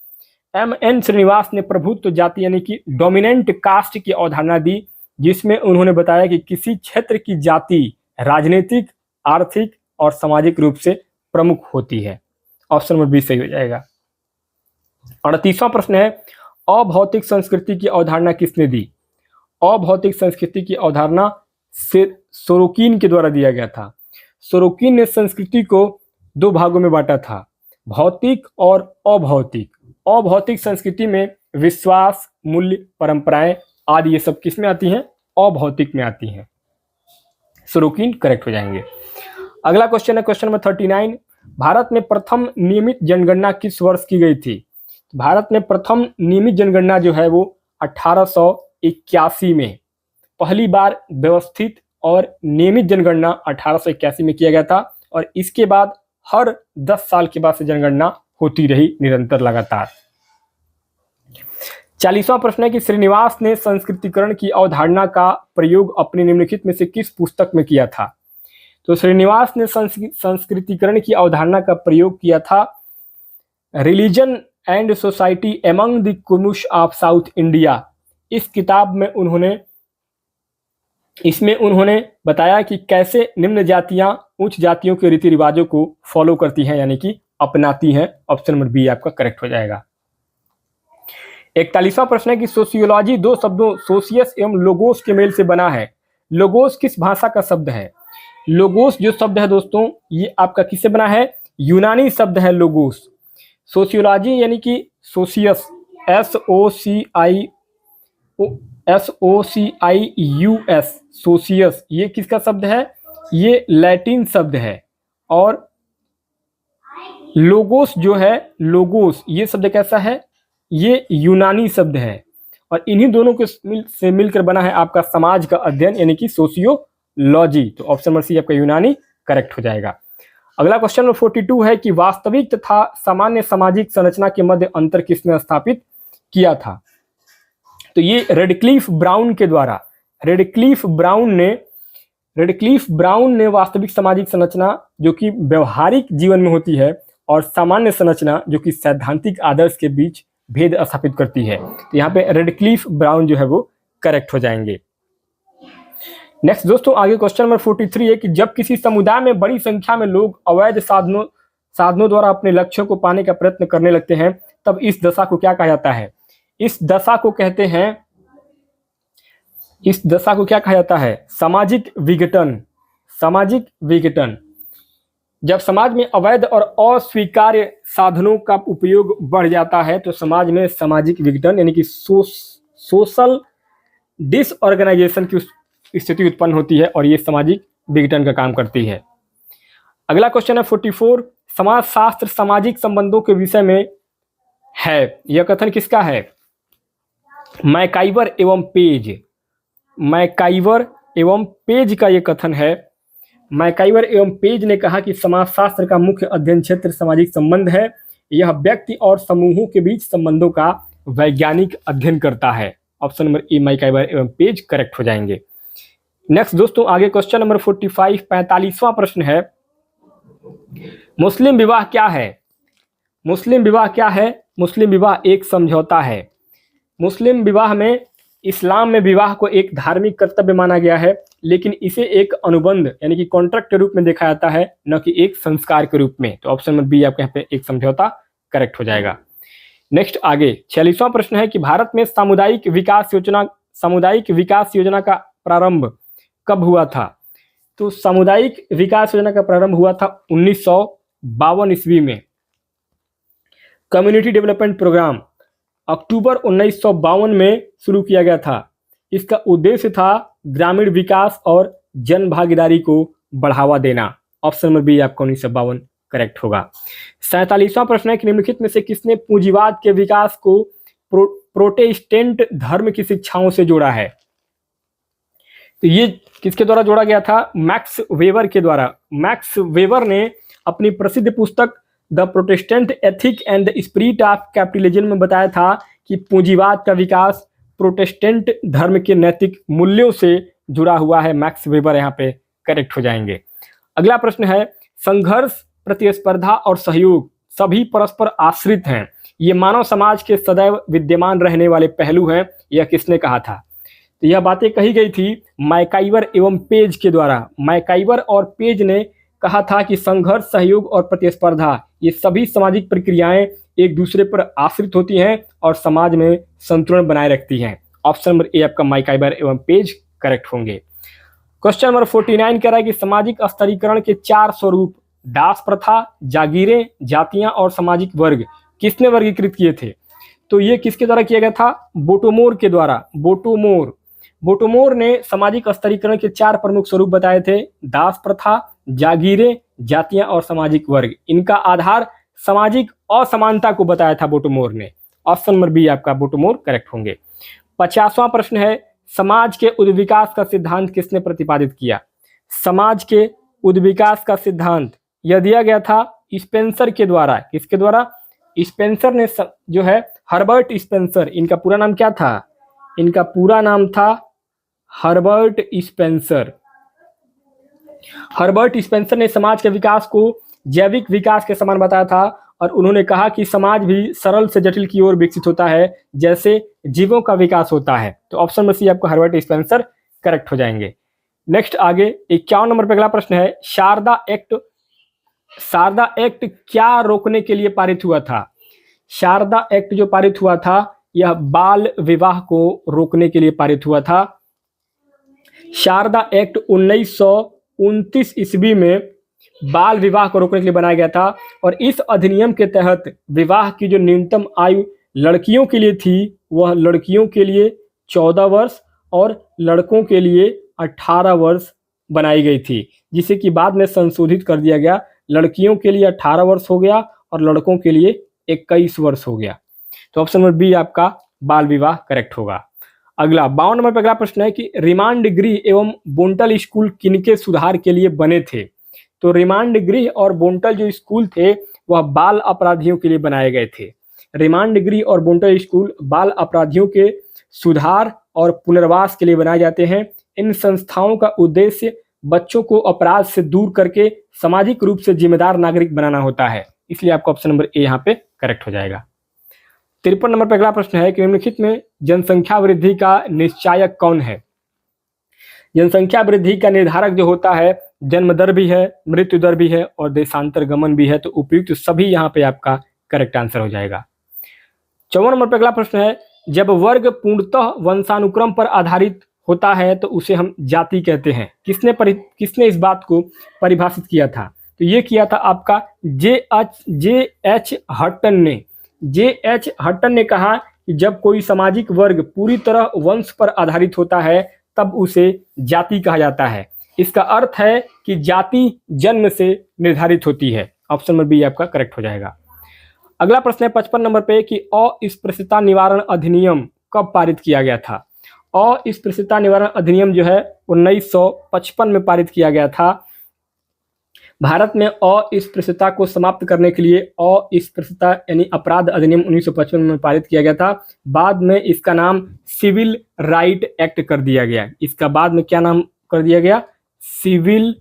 M.N. श्रीनिवास ने प्रभुत्व जाति यानी कि डोमिनेंट कास्ट की अवधारणा दी, जिसमें उन्होंने बताया कि किसी क्षेत्र की जाति राजनीतिक, आर्थिक और सामाजिक रूप से प्रमुख होती है। ऑप्शन नंबर बी सही हो जाएगा। 38वां प्रश्न है अभौतिक संस्कृति की अवधारणा किसने दी? अभौतिक संस्कृति की अवधारणा सोरोकिन के द्वारा दिया गया था। सोरोकिन ने संस्कृति को 2 भागों में बांटा था, भौतिक और अभौतिक। अभौतिक संस्कृति में विश्वास, मूल्य, परंपराएं आदि ये सब किस में आती हैं? अभौतिक में आती हैं। सोरोकिन करेक्ट हो जाएंगे। अगला क्वेश्चन है क्वेश्चन नंबर 39, भारत में प्रथम नियमित जनगणना किस वर्ष की गई थी? भारत में प्रथम नियमित जनगणना जो है वो 1881 में पहली बार व्यवस्थित और नियमित जनगणना 1881 में किया गया था, और इसके बाद हर 10 साल के बाद से जनगणना होती रही निरंतर लगातार। 40वां प्रश्न है कि श्रीनिवास ने संस्कृतिकरण की अवधारणा का प्रयोग अपने निम्नलिखित में से किस पुस्तक में किया था? तो श्रीनिवास ने संस्कृतिकरण की अवधारणा का प्रयोग किया था religion and society among the Coorgs of South India. इस किताब में उन्होंने बताया कि कैसे निम्न जातियां उच्च जातियों के रीति रिवाजों को फॉलो करती हैं, यानी कि अपनाती हैं। ऑप्शन नंबर बी आपका करेक्ट हो जाएगा। 41वां प्रश्न है कि सोशियोलॉजी 2 शब्दों सोशियस एवं लोगोस के मेल से बना है। लोगोस किस भाषा का शब्द है? लोगोस जो शब्द है दोस्तों ये आपका किससे बना है? यूनानी शब्द है लोगोस। सोशियोलॉजी यानी कि सोशियस SOCIUS सोशियस ये किसका शब्द है? ये लैटिन शब्द है। और लोगोस जो है लोगोस ये शब्द कैसा है? ये यूनानी शब्द है, और इन्हीं दोनों के से मिलकर बना है आपका समाज का अध्ययन यानी कि सोशियोलॉजी। तो ऑप्शन नंबर सी आपका यूनानी करेक्ट हो जाएगा। अगला क्वेश्चन नंबर 42 है कि वास्तविक तथा सामान्य सामाजिक संरचना के मध्य अंतर किसने स्थापित किया था? तो ये रेडक्लिफ ब्राउन के द्वारा। रेडक्लिफ ब्राउन ने वास्तविक सामाजिक संरचना जो कि व्यवहारिक जीवन में होती है और सामान्य संरचना जो कि सैद्धांतिक आदर्श के बीच भेद स्थापित करती है। तो यहाँ पे रेडक्लिफ ब्राउन जो है वो करेक्ट हो जाएंगे। नेक्स्ट दोस्तों, आगे क्वेश्चन नंबर 43 है कि जब किसी समुदाय में बड़ी संख्या में लोग अवैध साधनों द्वारा अपने लक्ष्यों को पाने का प्रयत्न करने लगते हैं, तब इस दशा को क्या कहा जाता है? इस दशा को क्या कहा जाता है? सामाजिक विघटन। सामाजिक विघटन। जब समाज में अवैध और अस्वीकार्य साधनों का उपयोग बढ़ जाता है तो समाज में सामाजिक विघटन यानी कि सोशल डिसऑर्गेनाइजेशन की स्थिति उत्पन्न होती है और ये सामाजिक विघटन का काम करती है। अगला क्वेश्चन है 44, समाज शास्त्र सामाजिक संबंधों के विषय में है। यह कथन किसका है? मैकाइवर एवं पेज। मैकाइवर एवं पेज का यह कथन है। मैकाइवर एवं पेज ने कहा कि समाजशास्त्र का मुख्य अध्ययन क्षेत्र सामाजिक संबंध है। यह व्यक्ति और समूहों के बीच संबंधों का वैज्ञानिक अध्ययन करता है। ऑप्शन नंबर ए मैकाइवर एवं पेज करेक्ट हो जाएंगे। नेक्स्ट दोस्तों, आगे क्वेश्चन नंबर 45 45वां प्रश्न है, मुस्लिम विवाह क्या है? मुस्लिम विवाह क्या है? मुस्लिम विवाह एक समझौता है। मुस्लिम विवाह में इस्लाम में विवाह को एक धार्मिक कर्तव्य माना गया है, लेकिन इसे एक अनुबंध यानी कि कॉन्ट्रैक्ट के रूप में देखा जाता है, न कि एक संस्कार के रूप में। तो ऑप्शन नंबर बी आपके यहाँ पे एक समझौता करेक्ट हो जाएगा। नेक्स्ट आगे 46वां प्रश्न है कि भारत में सामुदायिक विकास योजना का प्रारंभ कब हुआ था? तो सामुदायिक विकास योजना का प्रारंभ हुआ था 1952 ईस्वी में। कम्युनिटी डेवलपमेंट प्रोग्राम अक्टूबर 1952 में शुरू किया गया था। इसका उद्देश्य था ग्रामीण विकास और जन भागीदारी को बढ़ावा देना। ऑप्शन नंबर बी आपका 1952 करेक्ट होगा। 47वां प्रश्न है कि निम्नलिखित में से किसने पूंजीवाद के विकास को प्रोटेस्टेंट धर्म की शिक्षाओं से जोड़ा है? तो ये किसके द्वारा जोड़ा गया था? मैक्स वेबर के द्वारा। मैक्स वेबर ने अपनी प्रसिद्ध पुस्तक the Protestant ethic and the spirit of capitalism में बताया था कि पूंजीवाद का विकास प्रोटेस्टेंट धर्म के नैतिक मूल्यों से जुड़ा हुआ है। मैक्स वेबर यहाँ पे करेक्ट हो जाएंगे। अगला प्रश्न है, संघर्ष, प्रतिस्पर्धा और सहयोग सभी परस्पर आश्रित हैं। ये मानव समाज के सदैव विद्यमान रहने वाले पहलू हैं। यह किसने कहा था? तो यह बातें कही गई थी मैकाइवर एवं पेज के द्वारा। मैकाइवर और पेज ने कहा था कि संघर्ष, सहयोग और प्रतिस्पर्धा ये सभी सामाजिक प्रक्रियाएं एक दूसरे पर आश्रित होती हैं और समाज में संतुलन बनाए रखती हैं। ऑप्शन नंबर ए आपका मैकाइवर एवं पेज करेक्ट होंगे। क्वेश्चन नंबर 49 कह रहा है कि सामाजिक स्तरीकरण के 4 स्वरूप दास प्रथा, जागीरें, जातियां और सामाजिक वर्ग किसने वर्गीकृत किए थे? तो ये किसके द्वारा किया गया था? बोटोमोर के द्वारा। बोटोमोर ने सामाजिक स्तरीकरण के 4 प्रमुख स्वरूप बताए थे, दास प्रथा, जागीरें, जातियां और सामाजिक वर्ग। इनका आधार सामाजिक असमानता को बताया था बोटोमोर ने। ऑप्शन नंबर बी आपका बोटोमोर करेक्ट होंगे। 50वां प्रश्न है, समाज के उद्विकास का सिद्धांत किसने प्रतिपादित किया? समाज के उद्विकास का सिद्धांत यह दिया गया था स्पेंसर के द्वारा। किसके द्वारा? स्पेंसर ने जो है हर्बर्ट स्पेंसर, इनका पूरा नाम क्या था? इनका पूरा नाम था हर्बर्ट स्पेंसर। हर्बर्ट स्पेंसर ने समाज के विकास को जैविक विकास के समान बताया था और उन्होंने कहा कि समाज भी सरल से जटिल की ओर विकसित होता है जैसे जीवों का विकास होता है। तो ऑप्शन नंबर सी आपको हर्बर्ट स्पेंसर करेक्ट हो जाएंगे। नेक्स्ट आगे 51 नंबर पर अगला प्रश्न है, शारदा एक्ट क्या रोकने के लिए पारित हुआ था? शारदा एक्ट जो पारित हुआ था यह बाल विवाह को रोकने के लिए पारित हुआ था। शारदा एक्ट 1929 ईस्वी में बाल विवाह को रोकने के लिए बनाया गया था और इस अधिनियम के तहत विवाह की जो न्यूनतम आयु लड़कियों के लिए थी वह लड़कियों के लिए 14 वर्ष और लड़कों के लिए 18 वर्ष बनाई गई थी, जिसे कि बाद में संशोधित कर दिया गया। लड़कियों के लिए 18 वर्ष हो गया और लड़कों के लिए 21 वर्ष हो गया। तो ऑप्शन नंबर बी आपका बाल विवाह करेक्ट होगा। अगला 52 नंबर पर अगला प्रश्न है कि रिमांड गृह एवं बोंटल स्कूल किनके सुधार के लिए बने थे? तो रिमांड गृह और बोंटल जो स्कूल थे वह बाल अपराधियों के लिए बनाए गए थे। रिमांड गृह और बोंटल स्कूल बाल अपराधियों के सुधार और पुनर्वास के लिए बनाए जाते हैं। इन संस्थाओं का उद्देश्य बच्चों को अपराध से दूर करके सामाजिक रूप से जिम्मेदार नागरिक बनाना होता है। इसलिए आपका ऑप्शन नंबर ए यहाँ पे करेक्ट हो जाएगा। 53 नंबर पर अगला प्रश्न है कि निम्नलिखित में जनसंख्या वृद्धि का निश्चायक कौन है। जनसंख्या वृद्धि का निर्धारक जो होता है, जन्म दर भी है, मृत्यु दर भी है और देशांतरगमन भी है। तो उपयुक्त सभी यहाँ पे आपका करेक्ट आंसर हो जाएगा। 54 नंबर पर अगला प्रश्न है, जब वर्ग पूर्णतः वंशानुक्रम पर आधारित होता है तो उसे हम जाति कहते हैं। किसने इस बात को परिभाषित किया था? तो ये किया था आपका जे.एच. हटन ने कहा कि जब कोई सामाजिक वर्ग पूरी तरह वंश पर आधारित होता है तब उसे जाति कहा जाता है। इसका अर्थ है कि जाति जन्म से निर्धारित होती है। ऑप्शन नंबर बी आपका करेक्ट हो जाएगा। अगला प्रश्न है 55 नंबर पे कि अस्पृश्यता निवारण अधिनियम कब पारित किया गया था। अस्पृश्यता निवारण अधिनियम जो है 1955 में पारित किया गया था। भारत में अस्पृश्यता को समाप्त करने के लिए अस्पृश्यता यानी अपराध अधिनियम 1955 में पारित किया गया था। बाद में इसका नाम सिविल राइट एक्ट कर दिया गया। इसका बाद में क्या नाम कर दिया गया? Civil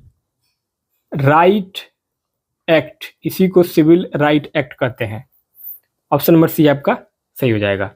right act. इसी को सिविल राइट एक्ट कहते हैं। ऑप्शन नंबर सी आपका सही हो जाएगा।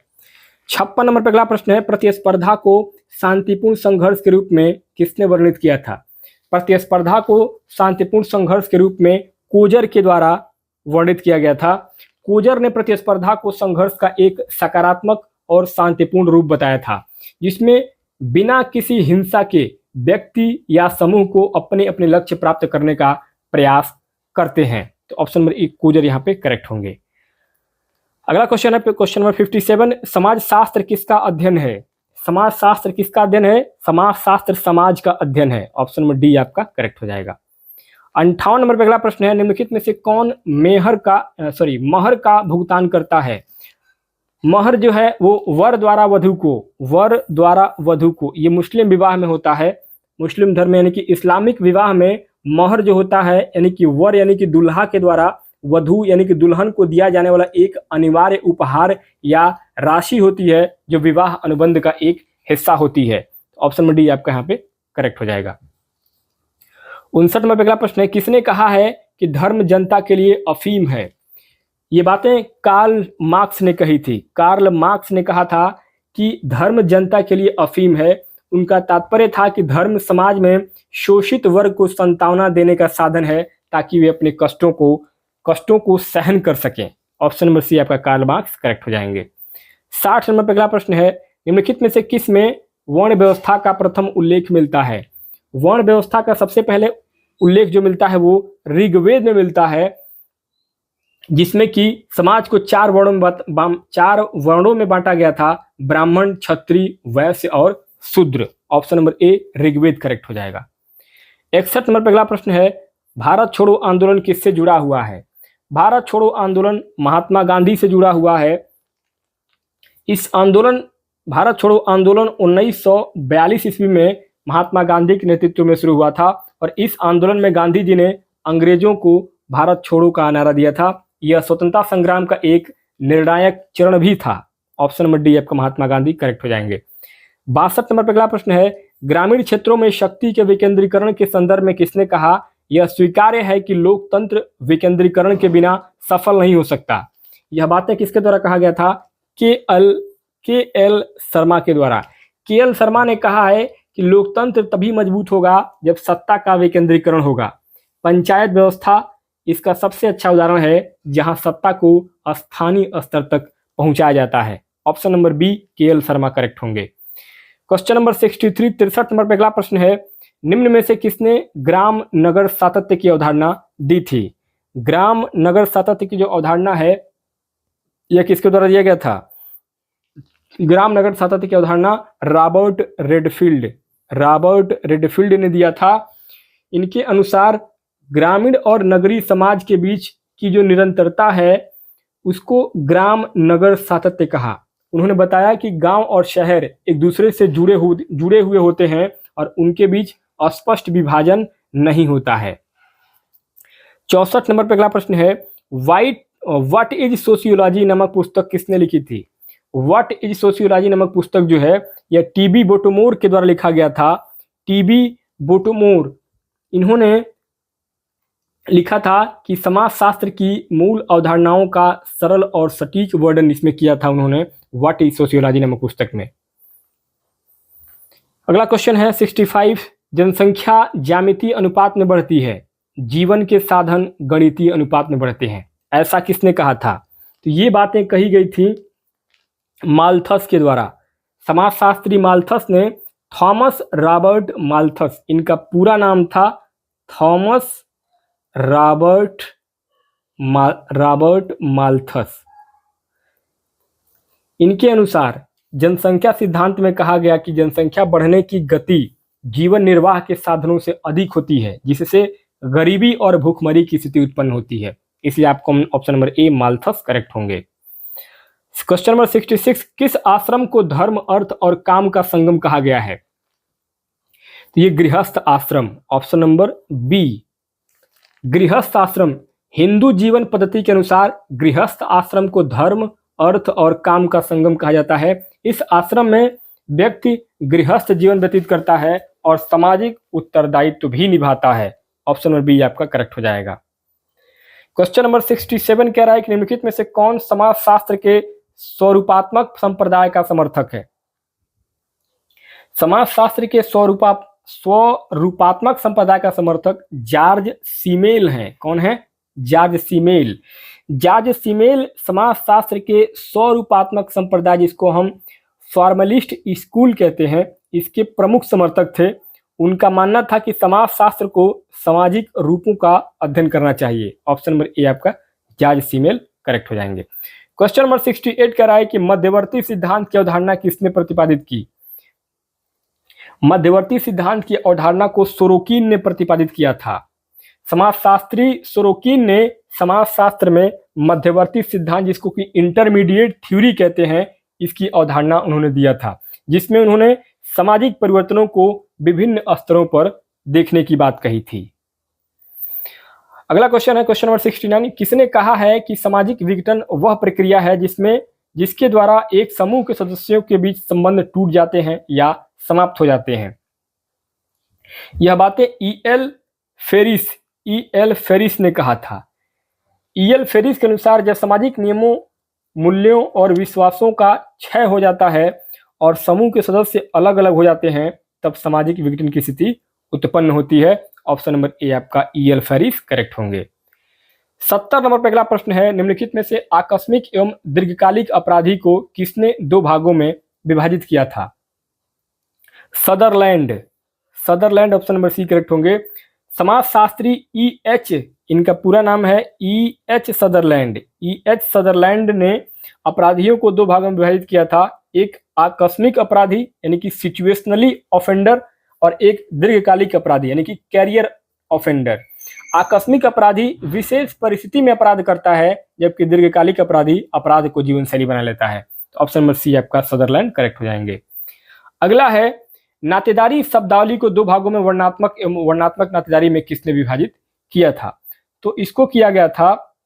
56 नंबर पर अगला प्रश्न है, प्रतिस्पर्धा को शांतिपूर्ण संघर्ष के रूप में किसने वर्णित किया था। प्रतिस्पर्धा को शांतिपूर्ण संघर्ष के रूप में कोजर के द्वारा वर्णित किया गया था। कोजर ने प्रतिस्पर्धा को संघर्ष का एक सकारात्मक और शांतिपूर्ण रूप बताया था, जिसमें बिना किसी हिंसा के व्यक्ति या समूह को अपने अपने लक्ष्य प्राप्त करने का प्रयास करते हैं। तो ऑप्शन नंबर ए कोजर यहाँ पे करेक्ट होंगे। अगला क्वेश्चन है क्वेश्चन नंबर 57, समाज शास्त्र किसका अध्ययन है। समाज शास्त्र किसका अध्ययन है? समाज शास्त्र समाज का अध्ययन है। ऑप्शन नंबर डी आपका करेक्ट हो जाएगा। 58 नंबर पर अगला प्रश्न है, निम्नलिखित में से कौन महर का भुगतान करता है। महर जो है वो वर द्वारा वधु को ये मुस्लिम विवाह में होता है। मुस्लिम धर्म यानी कि इस्लामिक विवाह में महर जो होता है यानी कि वर यानी कि दुल्हा के द्वारा वधु यानी कि दुल्हन को दिया जाने वाला एक अनिवार्य उपहार या राशि होती है, जो विवाह अनुबंध का एक हिस्सा होती है। ऑप्शन नंबर डी आपका यहाँ पे करेक्ट हो जाएगा। 59 नंबर अगला प्रश्न है, किसने कहा है कि धर्म जनता के लिए अफीम है। ये बातें कार्ल मार्क्स ने कही थी। कार्ल मार्क्स ने कहा था कि धर्म जनता के लिए अफीम है। उनका तात्पर्य था कि धर्म समाज में शोषित वर्ग को सांत्वना देने का साधन है, ताकि वे अपने कष्टों को सहन कर सकें। ऑप्शन नंबर सी आपका कार्ल मार्क्स करेक्ट हो जाएंगे। 60 नंबर पर अगला प्रश्न है, निम्नलिखित में से किस में वर्ण व्यवस्था का प्रथम उल्लेख मिलता है। वर्ण व्यवस्था का सबसे पहले उल्लेख जो मिलता है वो ऋग्वेद में मिलता है, जिसमें कि समाज को 4 वर्णों में बांटा गया था, ब्राह्मण, क्षत्रिय, वैश्य और शूद्र। Option number A Rigveda correct हो जाएगा। 61 नंबर पर अगला प्रश्न है, भारत छोड़ो आंदोलन किससे जुड़ा हुआ है। भारत छोड़ो आंदोलन महात्मा गांधी से जुड़ा हुआ है। भारत छोड़ो आंदोलन 1942 ईस्वी में महात्मा गांधी के नेतृत्व में शुरू हुआ था और इस आंदोलन में गांधी जी ने अंग्रेजों को भारत छोड़ो का नारा दिया था। यह स्वतंत्रता संग्राम का एक निर्णायक चरण भी था। ऑप्शन नंबर डी आपका महात्मा गांधी करेक्ट हो जाएंगे। 62 नंबर पर अगला प्रश्न है, ग्रामीण क्षेत्रों में शक्ति के विकेंद्रीकरण के संदर्भ में किसने कहा यह स्वीकार्य है कि लोकतंत्र विकेंद्रीकरण के बिना सफल नहीं हो सकता। यह बातें किसके द्वारा कहा गया था? के.एल. शर्मा के द्वारा। के.एल. शर्मा ने कहा है कि लोकतंत्र तभी मजबूत होगा जब सत्ता का विकेंद्रीकरण होगा। पंचायत व्यवस्था इसका सबसे अच्छा उदाहरण है, जहां सत्ता को स्थानीय स्तर तक पहुंचाया जाता है। Option number B K L. Sharma correct होंगे। क्वेश्चन नंबर 63 नंबर पर अगला प्रश्न है, निम्न में से किसने ग्राम नगर सातत्य की अवधारणा दी थी। ग्राम नगर सातत्य की जो अवधारणा है यह किसके द्वारा दिया गया था। ग्राम नगर सातत्य की अवधारणा रॉबर्ट रेडफील्ड ने दिया था। इनके अनुसार ग्रामीण और नगरीय समाज के बीच की जो निरंतरता है उसको ग्राम नगर सातत्य कहा। उन्होंने बताया कि गांव और शहर एक दूसरे से जुड़े हुए होते हैं और उनके बीच अस्पष्ट विभाजन नहीं होता है। 64 नंबर पर अगला प्रश्न है, व्हाट इज सोशियोलॉजी नामक पुस्तक किसने लिखी थी। व्हाट इज सोशियोलॉजी नामक पुस्तक जो है यह टी.बी. बोटोमोर के द्वारा लिखा गया था। टी.बी. बोटोमोर इन्होंने लिखा था कि समाजशास्त्र की मूल अवधारणाओं का सरल और सटीक वर्णन इसमें किया था उन्होंने व्हाट इज सोशियोलॉजी नामक पुस्तक में। अगला क्वेश्चन है 65, जनसंख्या ज्यामितीय अनुपात में बढ़ती है, जीवन के साधन गणितीय अनुपात में बढ़ते हैं, ऐसा किसने कहा था? तो ये बातें कही गई थी माल्थस के द्वारा। समाजशास्त्री माल्थस ने थॉमस रॉबर्ट माल्थस, इनका पूरा नाम था थॉमस रॉबर्ट माल्थस। इनके अनुसार जनसंख्या सिद्धांत में कहा गया कि जनसंख्या बढ़ने की गति जीवन निर्वाह के साधनों से अधिक होती है, जिससे गरीबी और भूखमरी की स्थिति उत्पन्न होती है। इसलिए आपको ऑप्शन नंबर ए माल्थस करेक्ट होंगे। क्वेश्चन नंबर 66, किस आश्रम को धर्म, अर्थ और काम का संगम कहा गया है? तो ये गृहस्थ आश्रम, ऑप्शन नंबर बी गृहस्थ आश्रम। हिंदू जीवन पद्धति के अनुसार गृहस्थ आश्रम को धर्म, अर्थ और काम का संगम कहा जाता है। इस आश्रम में व्यक्ति गृहस्थ जीवन व्यतीत करता है और सामाजिक उत्तरदायित्व भी निभाता है। ऑप्शन नंबर बी आपका करेक्ट हो जाएगा। क्वेश्चन नंबर 67 कह रहा है कि निम्नलिखित में से कौन समाजशास्त्र के स्वरूपात्मक संप्रदाय का समर्थक है? समाजशास्त्र के स्वरूपात्मक संप्रदाय का समर्थक जॉर्ज सीमेल हैं। कौन है? जॉर्ज सीमेल। जॉर्ज सीमेल समाजशास्त्र के स्वरूपात्मक संप्रदाय, जिसको हम फॉर्मलिस्ट स्कूल कहते हैं, इसके प्रमुख समर्थक थे। उनका मानना था कि समाजशास्त्र को सामाजिक रूपों का अध्ययन करना चाहिए। ऑप्शन नंबर ए आपका जॉर्ज सीमेल करेक्ट हो जाएंगे। क्वेश्चन नंबर 68 कह रहा है कि मध्यवर्ती सिद्धांत की अवधारणा किसने प्रतिपादित की? मध्यवर्ती सिद्धांत की अवधारणा को सोरोकिन ने प्रतिपादित किया था। समाजशास्त्री सोरोकिन ने समाजशास्त्र में मध्यवर्ती सिद्धांत, जिसको कि इंटरमीडिएट थ्योरी कहते हैं, इसकी अवधारणा उन्होंने दिया था, जिसमें उन्होंने सामाजिक परिवर्तनों को विभिन्न स्तरों पर देखने की बात कही थी। अगला क्वेश्चन है क्वेश्चन नंबर 69, किसने कहा है कि सामाजिक विघटन वह प्रक्रिया है जिसके द्वारा एक समूह के सदस्यों के बीच संबंध टूट जाते हैं या समाप्त हो जाते हैं? यह बातें ई.एल. फेरिस ने कहा था। ई.एल. फेरिस के अनुसार जब सामाजिक नियमों, मूल्यों और विश्वासों का क्षय हो जाता है और समूह के सदस्य अलग अलग हो जाते हैं, तब सामाजिक विघटन की स्थिति उत्पन्न होती है। ऑप्शन नंबर ए आपका ई.एल. फेरिस करेक्ट होंगे। 70 नंबर पर अगला प्रश्न है, निम्नलिखित में से आकस्मिक एवं दीर्घकालिक अपराधी को किसने दो भागों में विभाजित किया था? Sutherland option number C correct होंगे। समाजशास्त्री ई.एच. इनका पूरा नाम है ई.एच. सदरलैंड ने अपराधियों को दो भागों में विभाजित किया था। एक आकस्मिक अपराधी यानी कि सिचुएशनली ऑफेंडर, और एक दीर्घकालिक अपराधी यानी कि कैरियर ऑफेंडर। आकस्मिक अपराधी विशेष परिस्थिति में अपराध करता है, जबकि दीर्घकालिक अपराधी अपराध को जीवन शैली बना लेता है। तो ऑप्शन नंबर सी आपका सदरलैंड करेक्ट हो जाएंगे। अगला है नातेदारी शब्दावली को दो भागों में वर्णात्मक एवं वर्णात्मक नातेदारी में किसने विभाजित किया था? तो इसको किया गया था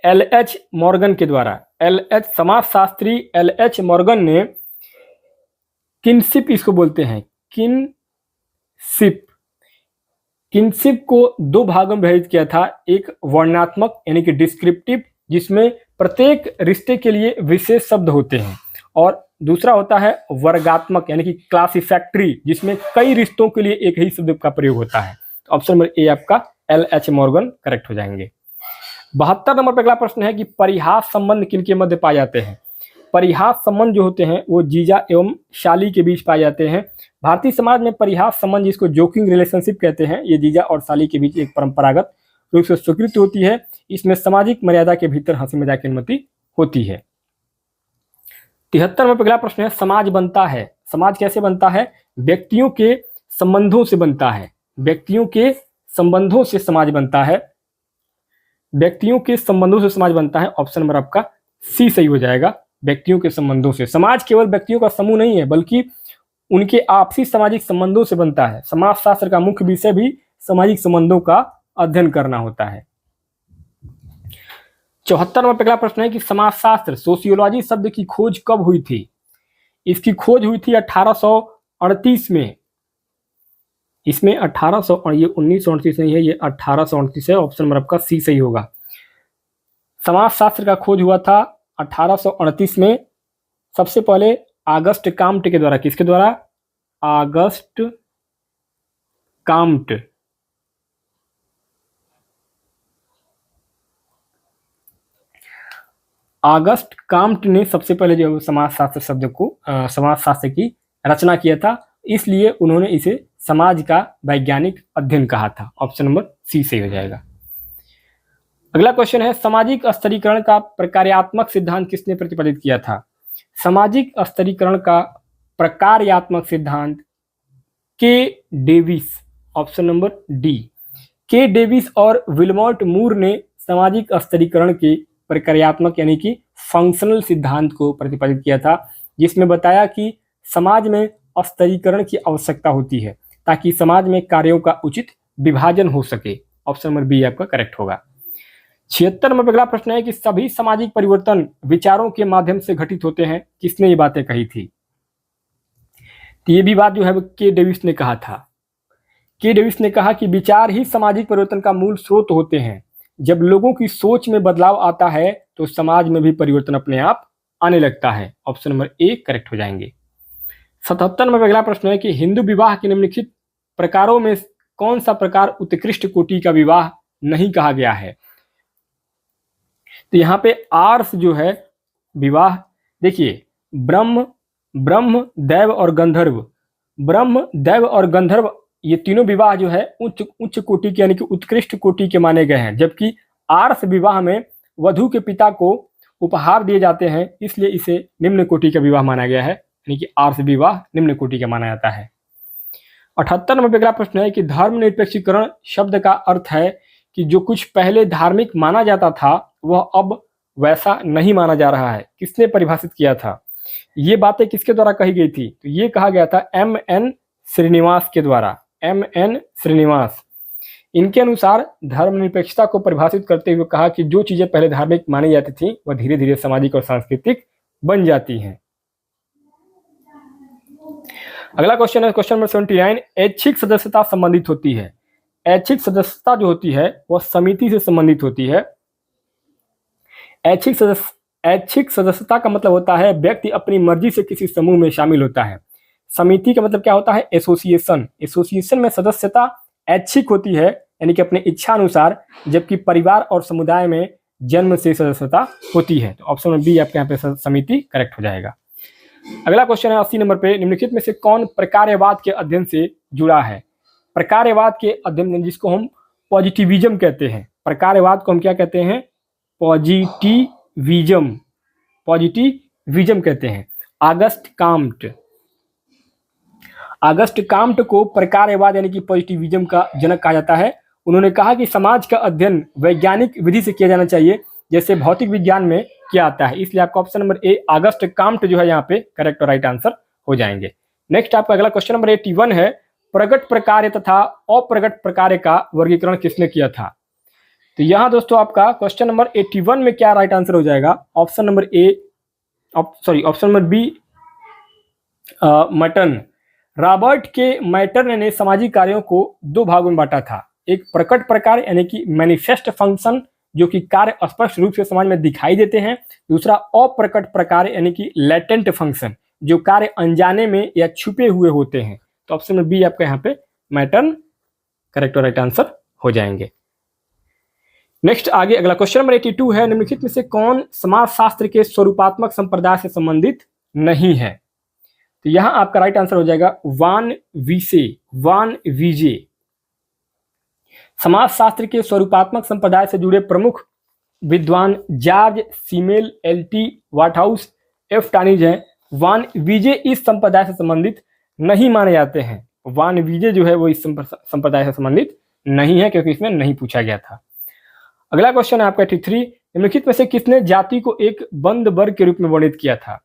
एल.एच. मॉर्गन के द्वारा। समाजशास्त्री एल.एच. मॉर्गन ने किनशिप, इसको बोलते हैं किनशिप को दो भागों में विभाजित किया था। एक वर्णात्मक यानी कि डिस्क्रिप्टिव, जिसमें प्रत्येक रिश्ते के लिए विशेष शब्द होते हैं, और दूसरा होता है वर्गात्मक यानी कि क्लासिफैक्टरी, जिसमें कई रिश्तों के लिए एक ही शब्द का प्रयोग होता है। तो ऑप्शन नंबर ए आपका एल.एच. मॉर्गन करेक्ट हो जाएंगे। 72 नंबर पर अगला प्रश्न है कि परिहास संबंध किनके मध्य पाए जाते हैं? परिहास संबंध जो होते हैं वो जीजा एवं शाली के बीच पाए जाते हैं। भारतीय समाज में परिहास संबंध, जिसको जोकिंग रिलेशनशिप कहते हैं, ये जीजा और शाली के बीच एक परंपरागत रूप से स्वीकृत होती है। इसमें सामाजिक मर्यादा के भीतर हंसी मजाक की अनुमति होती है। 73 नंबर पर अगला प्रश्न है, समाज बनता है, समाज कैसे बनता है? व्यक्तियों के संबंधों से बनता है। व्यक्तियों के संबंधों से समाज बनता है। व्यक्तियों के संबंधों से समाज बनता है। ऑप्शन नंबर आपका सी सही हो जाएगा। व्यक्तियों के संबंधों से। समाज केवल व्यक्तियों का समूह नहीं है, बल्कि उनके आपसी सामाजिक संबंधों से बनता है। समाजशास्त्र का मुख्य विषय भी सामाजिक संबंधों का अध्ययन करना होता है। 74 नंबर अगला प्रश्न है कि समाजशास्त्र सोशियोलॉजी शब्द की खोज कब हुई थी? इसकी खोज हुई थी 1838 में। इसमें 1800 और ये 1938 नहीं है, ये 1838 है। ऑप्शन नंबर आपका सी सही होगा। समाजशास्त्र का खोज हुआ था 1838 में। सबसे पहले ऑगस्ट काम्ट के द्वारा। किसके द्वारा? August Comte. ऑगस्ट काम्ट ने सबसे पहले जो समाजशास्त्र शब्द को समाजशास्त्र की रचना किया था, इसलिए उन्होंने इसे समाज का वैज्ञानिक अध्ययन कहा था। ऑप्शन नंबर सी सही हो जाएगा। अगला क्वेश्चन है, सामाजिक स्तरीकरण का प्रकार्यात्मक सिद्धांत किसने प्रतिपादित किया था? सामाजिक स्तरीकरण का प्रकार्यात्मक सिद्धांत के डेविस। Option number D. के डेविस और विल्मोट मूर ने सामाजिक स्तरीकरण के प्रकार्यात्मक यानी कि फंक्शनल सिद्धांत को प्रतिपादित किया था, जिसमें बताया कि समाज में स्तरीकरण की आवश्यकता होती है ताकि समाज में कार्यों का उचित विभाजन हो सके। ऑप्शन नंबर बी आपका करेक्ट होगा। 76 नंबर अगला प्रश्न है कि सभी सामाजिक परिवर्तन विचारों के माध्यम से घटित होते हैं। किसने ये बातें कही थी? तो ये भी बात जो है के डेविस ने कहा था। के डेविस ने कहा कि विचार ही सामाजिक परिवर्तन का मूल स्रोत होते हैं। जब लोगों की सोच में बदलाव आता है तो समाज में भी परिवर्तन अपने आप आने लगता है। ऑप्शन नंबर ए करेक्ट हो जाएंगे। 77 नंबर अगला प्रश्न है कि हिंदू विवाह के निम्नलिखित प्रकारों में कौन सा प्रकार उत्कृष्ट कोटि का विवाह नहीं कहा गया है? तो यहाँ पे आर्स जो है विवाह, देखिए ब्रह्म दैव और गंधर्व, ब्रह्म दैव और गंधर्व ये तीनों विवाह जो है उच्च कोटि के यानी कि उत्कृष्ट कोटि के माने गए हैं। जबकि आर्स विवाह में वधू के पिता को उपहार दिए जाते हैं, इसलिए इसे निम्न कोटि का विवाह माना गया है, यानी कि आर्स विवाह निम्न कोटि का माना जाता है। 78 नंबर अगला प्रश्न है कि धर्मनिरपेक्षीकरण शब्द का अर्थ है कि जो कुछ पहले धार्मिक माना जाता था वह अब वैसा नहीं माना जा रहा है। किसने परिभाषित किया था? ये बातें किसके द्वारा कही गई थी? तो ये कहा गया था M.N. श्रीनिवास के द्वारा। M.N. श्रीनिवास। इनके अनुसार धर्मनिरपेक्षता को परिभाषित करते हुए कहा कि जो चीजें पहले धार्मिक मानी जाती थी वह धीरे धीरे सामाजिक और सांस्कृतिक बन जाती हैं। अगला क्वेश्चन है क्वेश्चन नंबर 79। ऐच्छिक सदस्यता संबंधित होती है। ऐच्छिक सदस्यता जो होती है वह समिति से संबंधित होती है। ऐच्छिक सदस्यता का मतलब होता है व्यक्ति अपनी मर्जी से किसी समूह में शामिल होता है। समिति का मतलब क्या होता है? एसोसिएशन। एसोसिएशन में सदस्यता ऐच्छिक होती है यानी कि अपने इच्छा अनुसार, जबकि परिवार और समुदाय में जन्म से सदस्यता होती है। तो ऑप्शन नंबर बी आपके यहाँ पे समिति करेक्ट हो जाएगा। अगला क्वेश्चन है 80 नंबर पे, निम्नलिखित में से कौन प्रकार्यवाद के अध्ययन से जुड़ा है? प्रकार्यवाद के अध्ययन जिसको हम पॉजिटिविज्म कहते हैं, प्रकार्यवाद को हम क्या कहते हैं? पॉजिटिविज्म कहते हैं। ऑगस्ट काम्ट को प्रकार्यवाद यानी कि पॉजिटिविज्म का जनक कहा जाता है। उन्होंने कहा कि समाज का अध्ययन वैज्ञानिक विधि से किया जाना चाहिए, जैसे भौतिक विज्ञान में किया आता है। इसलिए आपका ऑप्शन नंबर ए ऑगस्ट काम्ट जो है यहाँ पे करेक्ट और राइट आंसर हो जाएंगे। नेक्स्ट आपका अगला क्वेश्चन नंबर 81 है, प्रगट प्रकार्य तथा अप्रगट प्रकार्य का वर्गीकरण किसने किया था? तो यहाँ दोस्तों आपका क्वेश्चन नंबर 81 में क्या राइट आंसर हो जाएगा? Option number B Merton. Robert K Merton ने सामाजिक कार्यों को दो भागों में बांटा था। एक प्रकट प्रकार यानी कि मैनिफेस्ट फंक्शन जो कि कार्य स्पष्ट रूप से समाज में दिखाई देते हैं। दूसरा अप्रकट प्रकार यानी कि लेटेंट फंक्शन जो कार्य अनजाने में या छुपे हुए होते हैं। तो ऑप्शन नंबर बी आपका यहाँ पे मैटर्न करेक्ट और राइट आंसर हो जाएंगे। नेक्स्ट आगे अगला क्वेश्चन नंबर 82 है, निम्नलिखित में से कौन समाजशास्त्र के स्वरूपात्मक संप्रदाय से संबंधित नहीं है? तो यहां आपका राइट आंसर हो जाएगा वान वीजे। समाजशास्त्र के स्वरूपात्मक संप्रदाय से जुड़े प्रमुख विद्वान जॉर्ज सीमेल, L.T. वाटहाउस, F. टानिज हैं। वान वीजे इस संप्रदाय से संबंधित नहीं माने जाते हैं। वान वीजे जो है वो इस संप्रदाय से संबंधित नहीं है क्योंकि इसमें नहीं पूछा गया था। अगला क्वेश्चन है आपका 83, निम्नलिखित में से किसने जाति को एक बंद वर्ग के रूप में वर्णित किया था?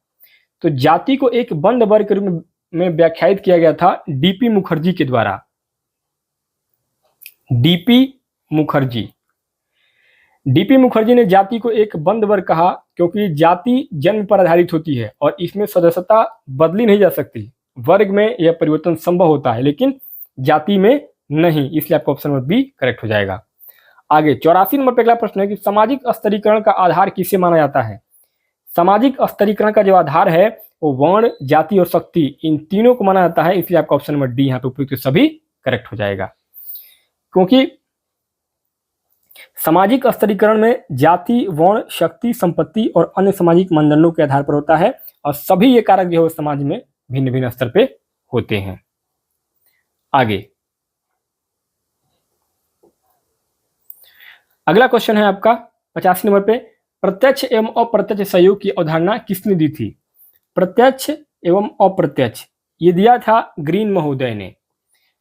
तो जाति को एक बंद वर्ग के रूप में व्याख्यायित किया गया था डीपी मुखर्जी के द्वारा। डीपी मुखर्जी ने जाति को एक बंद वर्ग कहा क्योंकि जाति जन्म पर आधारित होती है और इसमें सदस्यता बदली नहीं जा सकती। वर्ग में यह परिवर्तन संभव होता है लेकिन जाति में नहीं, इसलिए आपका ऑप्शन नंबर बी करेक्ट हो जाएगा। आगे 84 नंबर पे अगला प्रश्न है कि सामाजिक स्तरीकरण का आधार किसे माना जाता है। सामाजिक स्तरीकरण का जो आधार है वो वर्ण, जाति और शक्ति, इन तीनों को माना जाता है, इसलिए आपका ऑप्शन नंबर डी यहाँ पे उपयुक्त सभी करेक्ट हो जाएगा। क्योंकि सामाजिक स्तरीकरण में जाति, वर्ण, शक्ति, संपत्ति और अन्य सामाजिक मानदंडों के आधार पर होता है और सभी ये कारक जो है समाज में भिन्न भिन्न स्तर पे होते हैं। आगे अगला क्वेश्चन है आपका 85 नंबर पे, प्रत्यक्ष एवं अप्रत्यक्ष सहयोग की अवधारणा किसने दी थी। प्रत्यक्ष एवं अप्रत्यक्ष ये दिया था ग्रीन महोदय ने।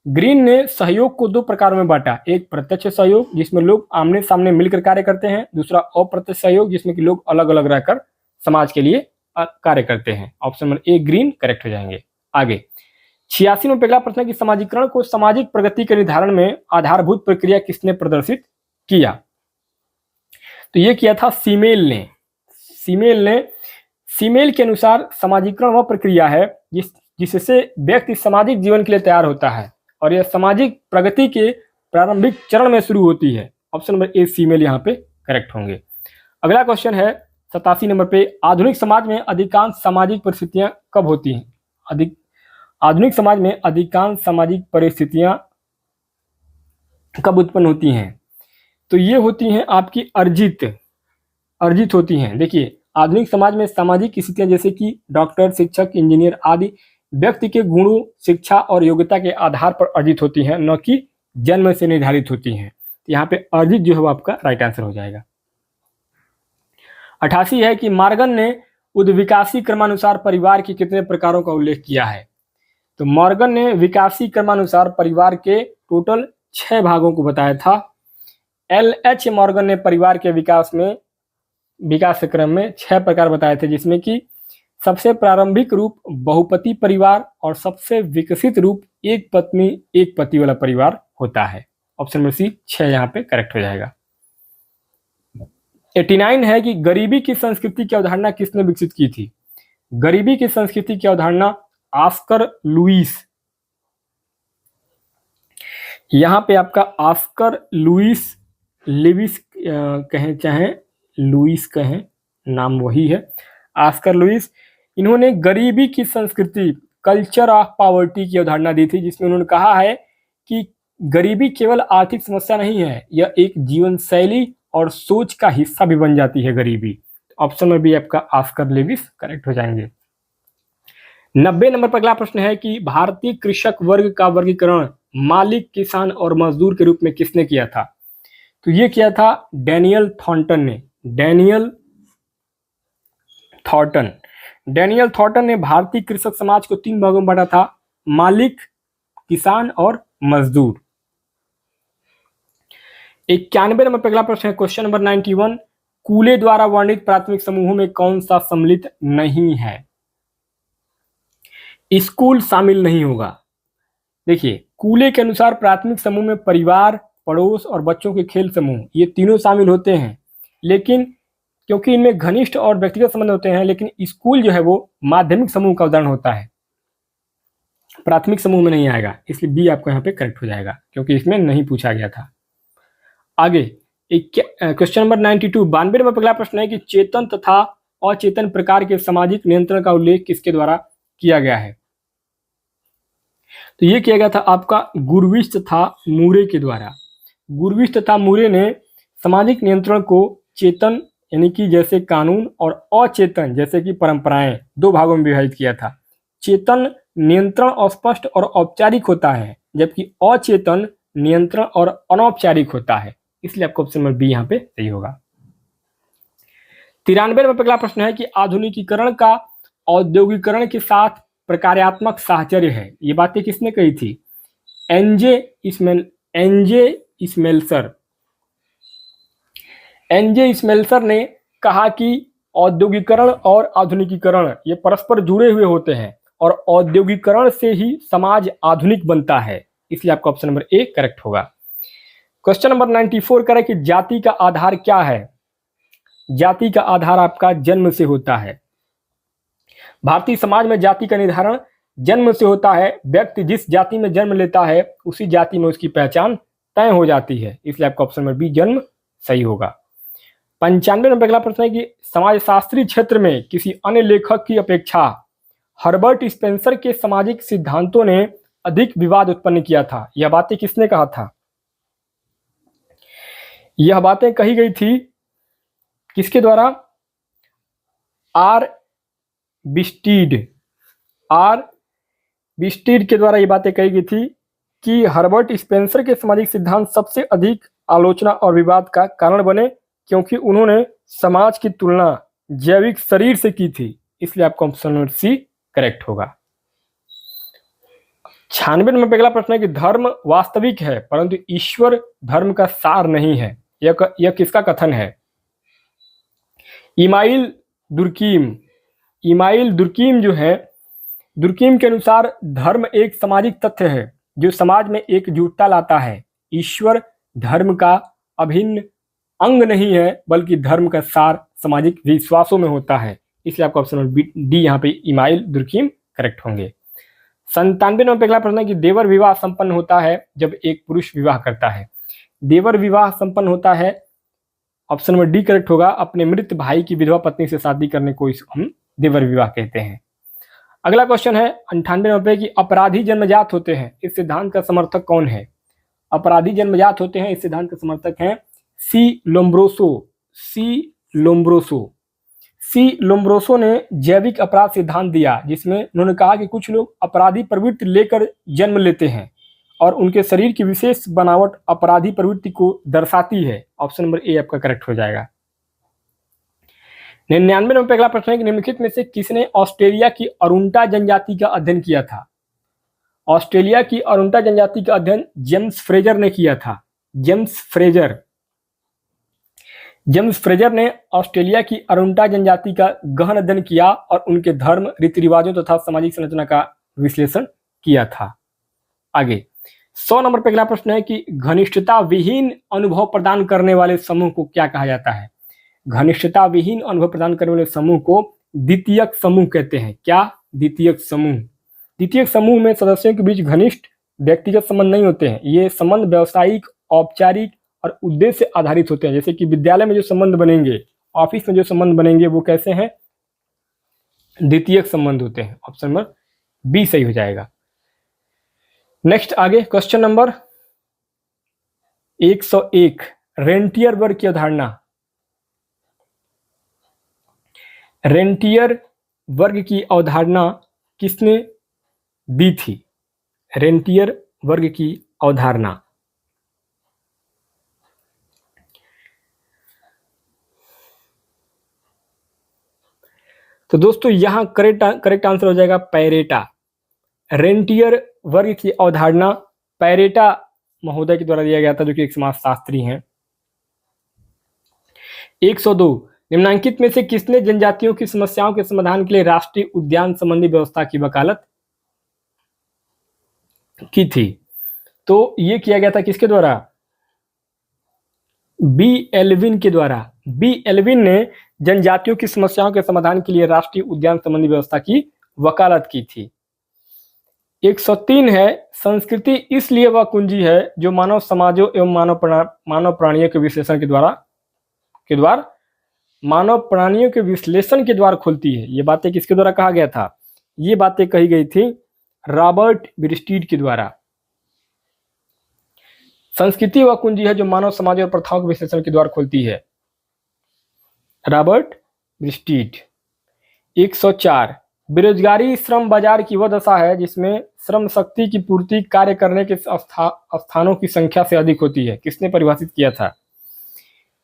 ग्रीन ने सहयोग को दो प्रकारों में बांटा, एक प्रत्यक्ष सहयोग जिसमें लोग आमने सामने मिलकर कार्य करते हैं, दूसरा अप्रत्यक्ष सहयोग जिसमें कि लोग अलग अलग रहकर समाज के लिए कार्य करते हैं। ऑप्शन नंबर ए ग्रीन करेक्ट हो जाएंगे। आगे 86 में पहला प्रश्न है कि समाजीकरण को सामाजिक प्रगति के निर्धारण में आधारभूत प्रक्रिया किसने प्रदर्शित किया। तो ये किया था सीमेल ने। सीमेल के अनुसार समाजीकरण वह प्रक्रिया है जिससे व्यक्ति सामाजिक जीवन के लिए तैयार होता है और यह सामाजिक प्रगति के प्रारंभिक चरण में शुरू होती है। ऑप्शन नंबर ए फीमेल यहाँ पे करेक्ट होंगे। अगला क्वेश्चन है 87 नंबर पे, आधुनिक समाज में अधिकांश सामाजिक परिस्थितियां कब होती हैं। आधुनिक समाज में अधिकांश सामाजिक परिस्थितियां कब उत्पन्न होती हैं। तो ये होती हैं आपकी अर्जित होती हैं। देखिए आधुनिक समाज में सामाजिक स्थितियां जैसे कि डॉक्टर, शिक्षक, इंजीनियर आदि व्यक्ति के गुणों, शिक्षा और योग्यता के आधार पर अर्जित होती हैं, न कि जन्म से निर्धारित होती हैं। तो यहाँ पे अर्जित जो है वो आपका राइट आंसर हो जाएगा। 88 है कि मॉर्गन ने उद्विकासी क्रमानुसार परिवार के कितने प्रकारों का उल्लेख किया है। तो मॉर्गन ने विकासी क्रमानुसार परिवार के टोटल 6 भागों को बताया था। LH मॉर्गन ने परिवार के विकास क्रम में 6 प्रकार बताए थे, जिसमें कि सबसे प्रारंभिक रूप बहुपति परिवार और सबसे विकसित रूप एक पत्नी एक पति वाला परिवार होता है। ऑप्शन नंबर सी 6 यहाँ पे करेक्ट हो जाएगा। 89 है कि गरीबी की संस्कृति की अवधारणा किसने विकसित की थी। गरीबी की संस्कृति की अवधारणा ऑस्कर लुईस। यहाँ पे आपका ऑस्कर लुईस, लिविस कहें चाहे लुईस कहें, नाम वही है, ऑस्कर लुईस। इन्होंने गरीबी की संस्कृति, कल्चर ऑफ पॉवर्टी की अवधारणा दी थी, जिसमें उन्होंने कहा है कि गरीबी केवल आर्थिक समस्या नहीं है, यह एक जीवन शैली और सोच का हिस्सा भी बन जाती है गरीबी। ऑप्शन में भी आपका ऑस्कर लुईस करेक्ट हो जाएंगे। 90 नंबर पर अगला प्रश्न है कि भारतीय कृषक वर्ग का वर्गीकरण मालिक, किसान और मजदूर के रूप में किसने किया था। तो ये किया था डैनियल थॉर्नटन ने। डैनियल थॉर्नटन ने भारतीय कृषक समाज को 3 भागों में बांटा था, मालिक, किसान और मजदूर। 91 नंबर पर अगला प्रश्न है क्वेश्चन नंबर 91, कूले द्वारा वर्णित प्राथमिक समूहों में कौन सा सम्मिलित नहीं है। स्कूल शामिल नहीं होगा। देखिए कूले के अनुसार प्राथमिक समूह में परिवार, पड़ोस और बच्चों के खेल समूह ये तीनों शामिल होते हैं, लेकिन क्योंकि इनमें घनिष्ठ और व्यक्तिगत संबंध होते हैं, लेकिन स्कूल जो है वो माध्यमिक समूह का उदाहरण होता है, प्राथमिक समूह में नहीं आएगा, इसलिए बी आपको यहाँ पे करेक्ट हो जाएगा क्योंकि इसमें नहीं पूछा गया था। आगे क्वेश्चन नंबर 92, 92 नंबर अगला प्रश्न है कि चेतन तथा अचेतन प्रकार के सामाजिक नियंत्रण का उल्लेख किसके द्वारा किया गया है। तो ये किया गया था आपका गुरविश तथा मूरे के द्वारा। गुरविश तथा मूरे ने सामाजिक नियंत्रण को चेतन यानी कि जैसे कानून और अचेतन जैसे कि परंपराएं 2 भागों में विभाजित किया था। चेतन नियंत्रण अस्पष्ट और औपचारिक होता है, जबकि अचेतन नियंत्रण और अनौपचारिक होता है, इसलिए आपको ऑप्शन नंबर बी यहाँ पे सही होगा। 93 में अगला प्रश्न है कि आधुनिकीकरण का औद्योगिकरण के साथ प्रकार्यात्मक साहचर्य है, ये बातें किसने कही थी। एनजे स्मेल्सर ने कहा कि औद्योगिकरण और आधुनिकीकरण ये परस्पर जुड़े हुए होते हैं और औद्योगिकरण से ही समाज आधुनिक बनता है, इसलिए आपका ऑप्शन नंबर ए करेक्ट होगा। क्वेश्चन नंबर 94 करें कि जाति का आधार क्या है। जाति का आधार आपका जन्म से होता है। भारतीय समाज में जाति का निर्धारण जन्म से होता है, व्यक्ति जिस जाति में जन्म लेता है उसी जाति में उसकी पहचान तय हो जाती है, इसलिए आपका ऑप्शन नंबर बी जन्म सही होगा। 95 नंबर अगला प्रश्न है कि समाजशास्त्री क्षेत्र में किसी अन्य लेखक की अपेक्षा हर्बर्ट स्पेंसर के सामाजिक सिद्धांतों ने अधिक विवाद उत्पन्न किया था। यह बातें किसने कहा था? यह बातें कही गई थी किसके द्वारा? आर बिस्टीड के द्वारा ये बातें कही गई थी कि हर्बर्ट स्पेंसर के सामाजिक सिद्धांत सबसे अधिक आलोचना और विवाद का कारण बने, क्योंकि उन्होंने समाज की तुलना जैविक शरीर से की थी, इसलिए आपका ऑप्शन नंबर सी करेक्ट होगा। 96 नंबर पे अगला प्रश्न है कि धर्म वास्तविक है परंतु ईश्वर धर्म का सार नहीं है, यह किसका कथन है? इमाइल दुर्कीम जो है, दुर्कीम के अनुसार धर्म एक सामाजिक तथ्य है जो समाज में एकजुटता लाता है। ईश्वर धर्म का अभिन्न अंग नहीं है बल्कि धर्म का सार सामाजिक विश्वासों में होता है, इसलिए आपका ऑप्शन नंबर डी यहाँ पे इमाइल दुर्कीम करेक्ट होंगे। 97 नंबर पे अगला प्रश्न है कि देवर विवाह संपन्न होता है जब एक पुरुष विवाह करता है। देवर विवाह संपन्न होता है, ऑप्शन नंबर डी करेक्ट होगा, अपने मृत भाई की विधवा पत्नी से शादी करने को हम देवर विवाह कहते हैं। अगला क्वेश्चन है 98 नंबर की अपराधी जन्मजात होते हैं, इस सिद्धांत का समर्थक कौन है? अपराधी जन्मजात होते हैं, इस सिद्धांत के समर्थक हैं सी लोम्ब्रोसो ने जैविक अपराध सिद्धांत दिया, जिसमें उन्होंने कहा कि कुछ लोग अपराधी प्रवृत्ति लेकर जन्म लेते हैं और उनके शरीर की विशेष बनावट अपराधी प्रवृत्ति को दर्शाती है। ऑप्शन नंबर ए आपका करेक्ट हो जाएगा। 99 नंबर पे अगला प्रश्न है कि निम्नलिखित में से किसने ऑस्ट्रेलिया की अरुंटा जनजाति का अध्ययन किया था? ऑस्ट्रेलिया की अरुंटा जनजाति का अध्ययन जेम्स फ्रेजर ने किया था। जेम्स फ्रेजर ने ऑस्ट्रेलिया की अरुंटा जनजाति का गहन अध्ययन किया और उनके धर्म, रीति रिवाजों तथा सामाजिक संरचना का विश्लेषण किया था। आगे 100 नंबर पे अगला प्रश्न है कि घनिष्ठता विहीन अनुभव प्रदान करने वाले समूह को क्या कहा जाता है? घनिष्ठता विहीन अनुभव प्रदान करने वाले समूह को द्वितीयक समूह कहते हैं। क्या? द्वितीयक समूह। द्वितीयक समूह में सदस्यों के बीच घनिष्ठ व्यक्तिगत संबंध नहीं होते हैं, ये संबंध व्यावसायिक, औपचारिक और उद्देश्य से आधारित होते हैं। जैसे कि विद्यालय में जो संबंध बनेंगे, ऑफिस में जो संबंध बनेंगे, वो कैसे हैं? द्वितीयक संबंध होते हैं। ऑप्शन नंबर बी सही हो जाएगा। नेक्स्ट आगे क्वेश्चन नंबर 101 रेंटियर वर्ग की अवधारणा। रेंटियर वर्ग की अवधारणा किसने दी थी? रेंटियर वर्ग की अवधारणा तो दोस्तों यहां करेक्ट आंसर हो जाएगा पैरेटा। रेंटियर वर्ग की अवधारणा पैरेटा महोदय के द्वारा दिया गया था, जो कि एक समाजशास्त्री हैं। 102 निम्नलिखित में से किसने जनजातियों की समस्याओं के समाधान के लिए राष्ट्रीय उद्यान संबंधी व्यवस्था की वकालत की थी? तो ये किया गया था किसके द्वारा? बी एल्विन के द्वारा। बी एल्विन ने जनजातियों की समस्याओं के समाधान के लिए राष्ट्रीय उद्यान संबंधी व्यवस्था की वकालत की थी। 103 है संस्कृति इसलिए वह कुंजी है जो मानव समाजों एवं मानव प्राणियों के विश्लेषण के द्वारा मानव प्राणियों के विश्लेषण के द्वारा खुलती है। ये बातें किसके द्वारा कहा गया था? ये बातें कही गई थी रॉबर्ट ब्रिस्टीड के द्वारा। संस्कृति वह कुंजी है जो मानव समाज और प्रथाओं के विश्लेषण के द्वारा खुलती है, रॉबर्ट ब्रिस्टीड। 104 बेरोजगारी श्रम बाजार की वह दशा है जिसमें श्रम शक्ति की पूर्ति कार्य करने के स्थानों की संख्या से अधिक होती है। किसने परिभाषित किया था?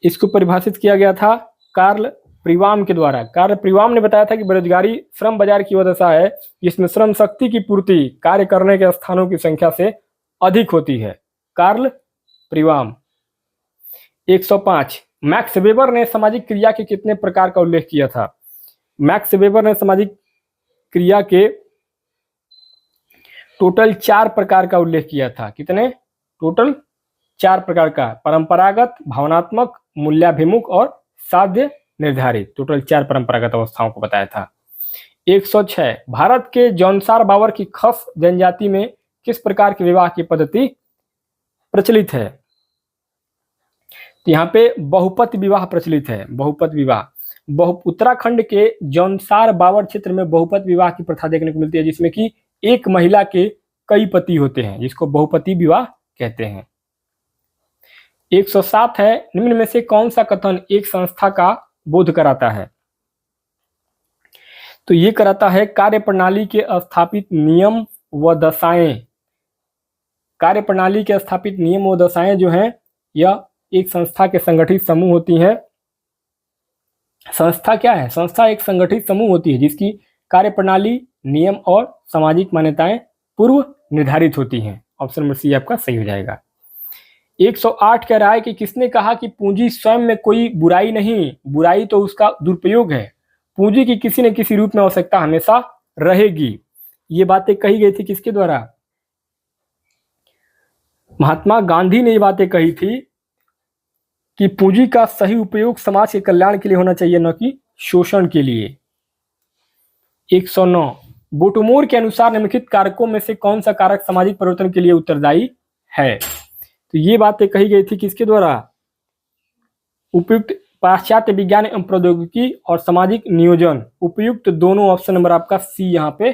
इसको परिभाषित किया गया था कार्ल प्रीवाम के द्वारा। कार्ल प्रीवाम ने बताया था कि बेरोजगारी श्रम बाजार की वह दशा है जिसमें श्रम शक्ति की पूर्ति कार्य करने के स्थानों की संख्या से अधिक होती है, कार्ल प्रीवाम। 105 मैक्स वेबर ने सामाजिक क्रिया के कितने प्रकार का उल्लेख किया था? मैक्स वेबर ने सामाजिक क्रिया के टोटल 4 प्रकार का उल्लेख किया था। कितने? टोटल 4 प्रकार का, परंपरागत, भावनात्मक, मूल्याभिमुख और साध्य निर्धारित। टोटल 4 परंपरागत अवस्थाओं को बताया था। 106 भारत के जौनसार बावर की खस जनजाति में किस प्रकार के विवाह की पद्धति प्रचलित है? तो यहाँ पे बहुपति विवाह प्रचलित है। बहुपति विवाह उत्तराखंड के जौनसार बावर क्षेत्र में बहुपति विवाह की प्रथा देखने को मिलती है, जिसमें कि एक महिला के कई पति होते हैं, जिसको बहुपति विवाह कहते हैं। 107 है निम्न में से कौन सा कथन एक संस्था का बोध कराता है? तो ये कराता है कार्यप्रणाली के स्थापित नियम व दशाएं। कार्यप्रणाली के स्थापित नियम व दशाएं जो हैं यह एक संस्था के संगठित समूह होती हैं। संस्था क्या है? संस्था एक संगठित समूह होती है जिसकी कार्यप्रणाली, नियम और सामाजिक मान्यताएं पूर्व निर्धारित होती हैं। ऑप्शन नंबर सी आपका सही हो जाएगा। 108 कह रहा है कि किसने कहा कि पूंजी स्वयं में कोई बुराई नहीं, बुराई तो उसका दुरुपयोग है। पूंजी की किसी न किसी रूप में आवश्यकता हमेशा रहेगी। ये बातें कही गई थी किसके द्वारा? महात्मा गांधी ने ये बातें कही थी कि पूंजी का सही उपयोग समाज के कल्याण के लिए होना चाहिए, न कि शोषण के लिए। 109 बोटोमोर के अनुसार निम्नलिखित कारकों में से कौन सा कारक सामाजिक परिवर्तन के लिए उत्तरदायी है? तो ये बातें कही गई थी किसके द्वारा? उपयुक्त पाश्चात्य विज्ञान एवं प्रौद्योगिकी और सामाजिक नियोजन। उपयुक्त दोनों, ऑप्शन नंबर आपका सी यहाँ पे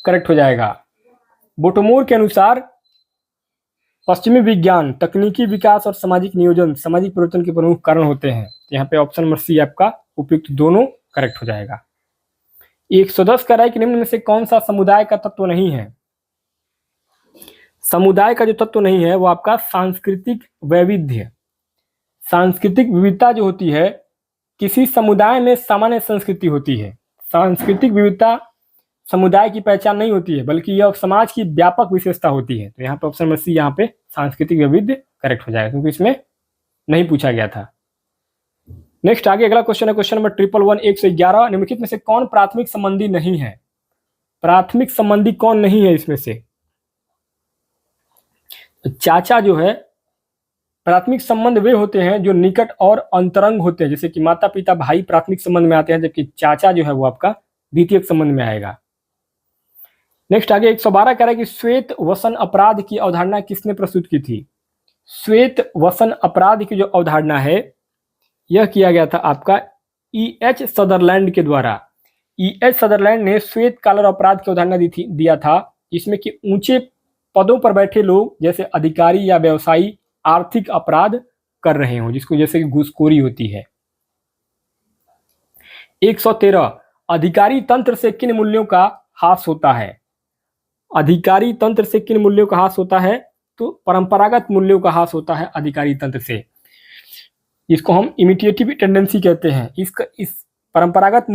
करेक्ट हो जाएगा। बोटोमोर के अनुसार पश्चिमी विज्ञान, तकनीकी विकास और सामाजिक नियोजन सामाजिक परिवर्तन के प्रमुख कारण होते हैं। यहाँ पे ऑप्शन नंबर सी आपका उपयुक्त दोनों करेक्ट हो जाएगा। 110 कह रहा है कि निम्न में से कौन सा समुदाय का तत्व नहीं है? समुदाय का जो तत्व नहीं है वो आपका सांस्कृतिक वैविध्य। सांस्कृतिक विविधता जो होती है, किसी समुदाय में सामान्य संस्कृति होती है। सांस्कृतिक विविधता समुदाय की पहचान नहीं होती है, बल्कि यह समाज की व्यापक विशेषता होती है। तो यहाँ पे ऑप्शन नंबर सी यहाँ पे सांस्कृतिक वैविध्य करेक्ट हो जाएगा, क्योंकि इसमें नहीं पूछा गया था। नेक्स्ट आगे अगला क्वेश्चन है क्वेश्चन नंबर 111 111 निम्नलिखित में से कौन प्राथमिक संबंधी नहीं है? प्राथमिक संबंधी कौन नहीं है इसमें से? चाचा जो है, प्राथमिक संबंध वे होते हैं जो निकट और अंतरंग होते हैं, जैसे कि माता पिता भाई प्राथमिक संबंध में आते हैं, जबकि चाचा जो है वो आपका द्वितीयक संबंध में आएगा। नेक्स्ट आगे 112 कह रहा है कि श्वेत वसन अपराध की अवधारणा किसने प्रस्तुत की थी? श्वेत वसन अपराध की जो अवधारणा है यह किया गया था आपका E.H. सदरलैंड के द्वारा। E.H. सदरलैंड ने श्वेत कॉलर अपराध की अवधारणा दिया था, जिसमें कि ऊंचे पदों पर बैठे लोग जैसे अधिकारी या व्यवसायी आर्थिक अपराध कर रहे हों, जिसको जैसे कि घूसखोरी होती है। 113 अधिकारी तंत्र से किन मूल्यों का ह्रास होता है? अधिकारी तंत्र से किन मूल्यों का ह्रास होता है? तो परंपरागत मूल्यों का ह्रास होता है अधिकारी तंत्र से, इसको हम इमिटेटिव टेंडेंसी कहते हैं। इस परंपरागत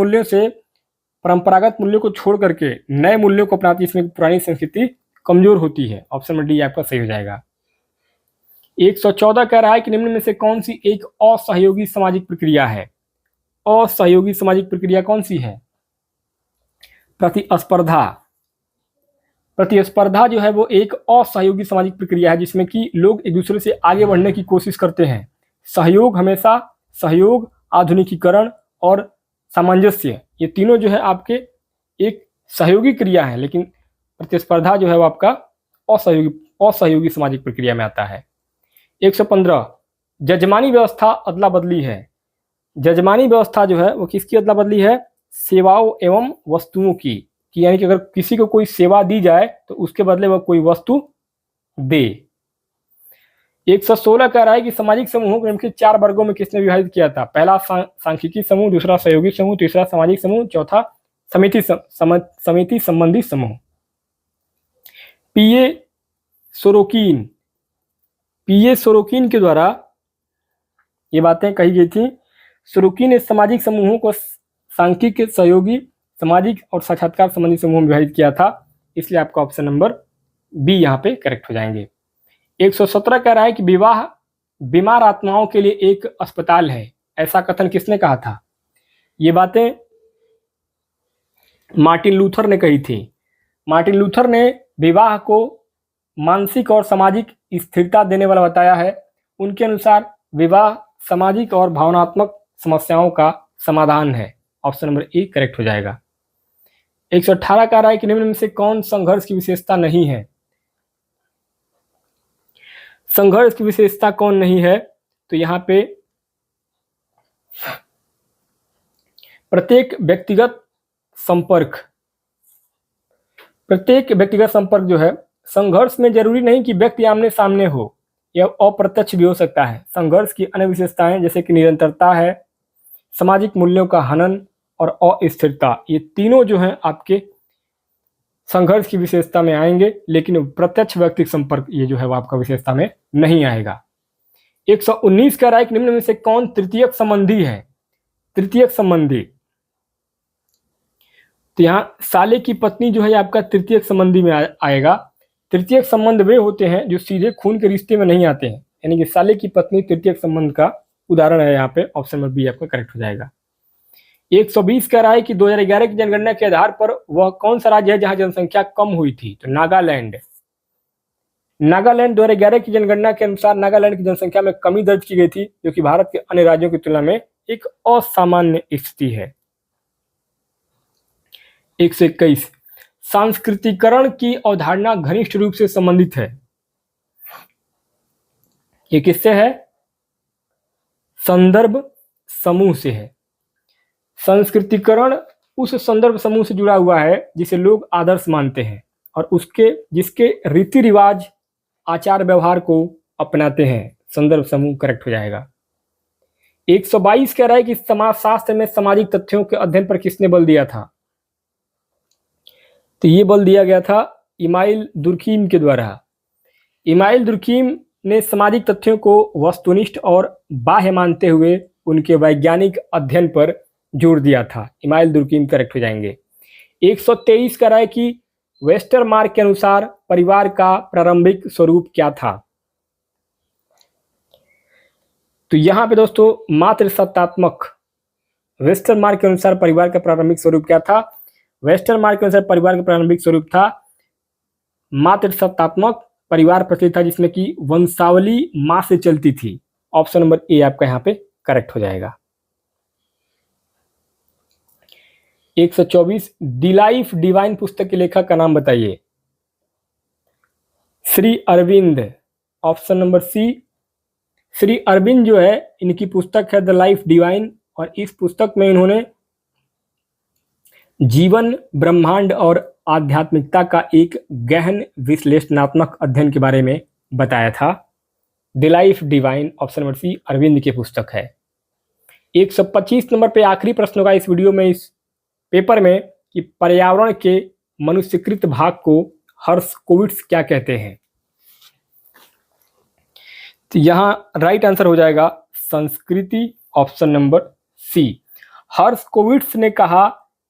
मूल्यों को छोड़ करके नए मूल्यों को अपनाती है, इसमें पुरानी संस्कृति कमजोर होती है। ऑप्शन नंबर डी आपका सही हो जाएगा। 114 कह रहा है कि निम्न में से कौन सी एक असहयोगी सामाजिक प्रक्रिया है? असहयोगी सामाजिक प्रक्रिया कौन सी है? प्रतिस्पर्धा। प्रतिस्पर्धा जो है वो एक असहयोगी सामाजिक प्रक्रिया है, जिसमें कि लोग एक दूसरे से आगे बढ़ने की कोशिश करते हैं। सहयोग हमेशा, सहयोग, आधुनिकीकरण और सामंजस्य, ये तीनों जो है आपके एक सहयोगी क्रिया है, लेकिन प्रतिस्पर्धा जो है वो आपका असहयोगी सामाजिक प्रक्रिया में आता है। 115 जजमानी व्यवस्था अदला बदली है। जजमानी व्यवस्था जो है वो किसकी अदला बदली है? सेवाओं एवं वस्तुओं की, कि यानी कि अगर किसी को कोई सेवा दी जाए तो उसके बदले वह कोई वस्तु दे। 116 कह रहा है कि सामाजिक समूहों को निम्नलिखित 4 वर्गों में किसने विभाजित किया था? पहला सांख्यिकी समूह, दूसरा सहयोगी समूह, तीसरा सामाजिक समूह, चौथा समिति संबंधी समूह। पीए सोरोकिन के द्वारा ये बातें कही गई थी। सोरोकिन ने सामाजिक समूहों को सांख्यिक, सहयोगी, सामाजिक और साक्षात्कार संबंधी समूह में विभाजित किया था, इसलिए आपका ऑप्शन नंबर बी यहाँ पे करेक्ट हो जाएंगे। 117 कह रहा है कि विवाह बीमार आत्माओं के लिए एक अस्पताल है, ऐसा कथन किसने कहा था? ये बातें मार्टिन लूथर ने कही थी। मार्टिन लूथर ने विवाह को मानसिक और सामाजिक स्थिरता देने वाला बताया है। उनके अनुसार विवाह सामाजिक और भावनात्मक समस्याओं का समाधान है। ऑप्शन नंबर ए करेक्ट हो जाएगा। 118 कह रहा है कि निम्न में से कौन संघर्ष की विशेषता नहीं है। संघर्ष की विशेषता कौन नहीं है, तो यहाँ पे प्रत्येक व्यक्तिगत संपर्क जो है, संघर्ष में जरूरी नहीं कि व्यक्ति आमने सामने हो, यह अप्रत्यक्ष भी हो सकता है। संघर्ष की अन्य विशेषताएं जैसे कि निरंतरता है, सामाजिक मूल्यों का हनन और अस्थिरता, ये तीनों जो हैं आपके संघर्ष की विशेषता में आएंगे, लेकिन प्रत्यक्ष व्यक्ति संपर्क ये जो है वो आपका विशेषता में नहीं आएगा। 119 कह रहा है कि निम्न में से कौन तृतीयक संबंधी है। तृतीयक संबंधी, तो यहाँ साले की पत्नी जो है आपका तृतीयक संबंधी में आएगा। तृतीयक संबंध वे होते हैं जो सीधे खून के रिश्ते में नहीं आते हैं, यानी कि साले की पत्नी तृतीयक संबंध का उदाहरण है। यहाँ पे ऑप्शन नंबर बी आपका करेक्ट हो जाएगा। 120 कह रहा है कि 2011 की जनगणना के आधार पर वह कौन सा राज्य है जहां जनसंख्या कम हुई थी, तो नागालैंड। 2011 की जनगणना के अनुसार नागालैंड की जनसंख्या में कमी दर्ज की गई थी, जो कि भारत के अन्य राज्यों की तुलना में एक असामान्य स्थिति है। 121 सांस्कृतिकरण की अवधारणा घनिष्ठ रूप से संबंधित है। ये किससे है? संदर्भ समूह से है। सांस्कृतिकरण उस संदर्भ समूह से जुड़ा हुआ है जिसे लोग आदर्श मानते हैं और जिसके रीति रिवाज आचार व्यवहार को अपनाते हैं। संदर्भ समूह करेक्ट हो जाएगा। 122 कह रहा है कि समाजशास्त्र में सामाजिक तथ्यों के अध्ययन पर किसने बल दिया था, तो ये बल दिया गया था इमाइल दुर्खीम के द्वारा। इमाइल दुर्खीम ने सामाजिक तथ्यों को वस्तुनिष्ठ और बाह्य मानते हुए उनके वैज्ञानिक अध्ययन पर जोर दिया था। इमाइल दुर्खीम करेक्ट हो जाएंगे। 123 कह रहा है कि वेस्टरमार्क के अनुसार परिवार का प्रारंभिक स्वरूप क्या था, तो यहां पे दोस्तों मातृसत्तात्मक। वेस्टरमार्क के अनुसार परिवार का प्रारंभिक स्वरूप क्या था? वेस्टरमार्क के अनुसार परिवार का प्रारंभिक स्वरूप था मातृसत्तात्मक परिवार प्रचलित था, जिसमें कि वंशावली मां से चलती थी। ऑप्शन नंबर ए आपका यहाँ पे करेक्ट हो जाएगा। 124 द लाइफ डिवाइन पुस्तक के लेखक का नाम बताइए। Sri Aurobindo, option number C. Sri Aurobindo जो है इनकी पुस्तक है द लाइफ डिवाइन, और इस पुस्तक में इन्होंने जीवन, ब्रह्मांड और आध्यात्मिकता का एक गहन विश्लेषणात्मक अध्ययन के बारे में बताया था। The life divine option number C Aurobindo की पुस्तक है। 125 नंबर पे आखिरी प्रश्न होगा इस वीडियो में, इस पेपर में, कि पर्यावरण के मनुष्यकृत भाग को हर्शकोविट्ज क्या कहते हैं, तो यहां राइट आंसर हो जाएगा संस्कृति, ऑप्शन नंबर सी। हर्शकोविट्ज ने कहा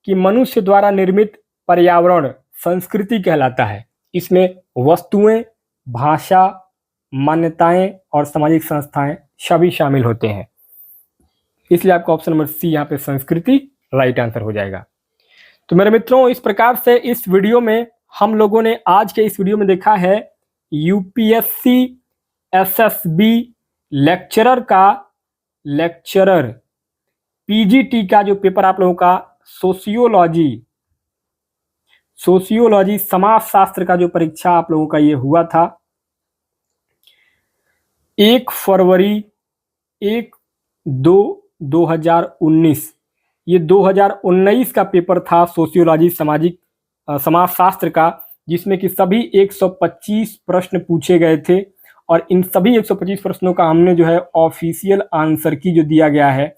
कि मनुष्य द्वारा निर्मित पर्यावरण संस्कृति कहलाता है। इसमें वस्तुएं, भाषा, मान्यताएं और सामाजिक संस्थाएं सभी शामिल होते हैं, इसलिए आपका ऑप्शन नंबर सी यहाँ पे संस्कृति राइट आंसर हो जाएगा। तो मेरे मित्रों, इस प्रकार से इस वीडियो में हम लोगों ने आज के इस वीडियो में देखा है यूपीएससी एसएसबी लेक्चरर पीजीटी का जो पेपर आप लोगों का सोशियोलॉजी समाजशास्त्र का जो परीक्षा आप लोगों का ये हुआ था 1 फरवरी 1/2/2019, ये 2019 का पेपर था सोशियोलॉजी समाजशास्त्र का, जिसमें कि सभी 125 प्रश्न पूछे गए थे और इन सभी 125 प्रश्नों का हमने जो है ऑफिशियल आंसर की जो दिया गया है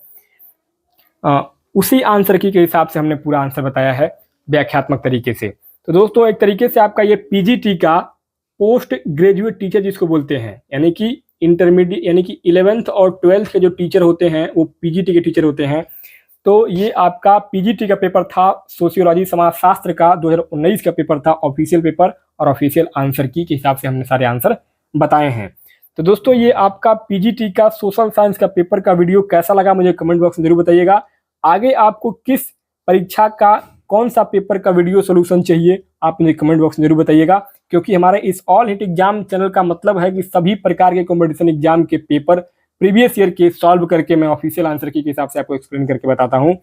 उसी आंसर की के हिसाब से हमने पूरा आंसर बताया है व्याख्यात्मक तरीके से। तो दोस्तों, एक तरीके से आपका ये पीजीटी का पोस्ट ग्रेजुएट टीचर जिसको बोलते हैं, यानी कि इंटरमीडिएट, यानी कि 11th और 12th के जो टीचर होते हैं वो पीजीटी के टीचर होते हैं। तो ये आपका पीजीटी का पेपर था सोशियोलॉजी समाजशास्त्र का 2019 का पेपर था, ऑफिशियल पेपर और ऑफिशियल आंसर की के हिसाब से हमने सारे आंसर बताए हैं। तो दोस्तों, ये आपका पीजीटी का सोशल साइंस का पेपर का वीडियो कैसा लगा मुझे कमेंट बॉक्स में जरूर बताइएगा। आगे आपको किस परीक्षा का कौन सा पेपर का वीडियो सोल्यूशन चाहिए आप मुझे कमेंट बॉक्स में जरूर बताइएगा, क्योंकि हमारे इस ऑल हिट एग्जाम चैनल का मतलब है कि सभी प्रकार के कॉम्पिटिशन एग्जाम के पेपर प्रीवियस ईयर के सॉल्व करके मैं ऑफिशियल आंसर की के हिसाब से आपको एक्सप्लेन करके बताता हूं।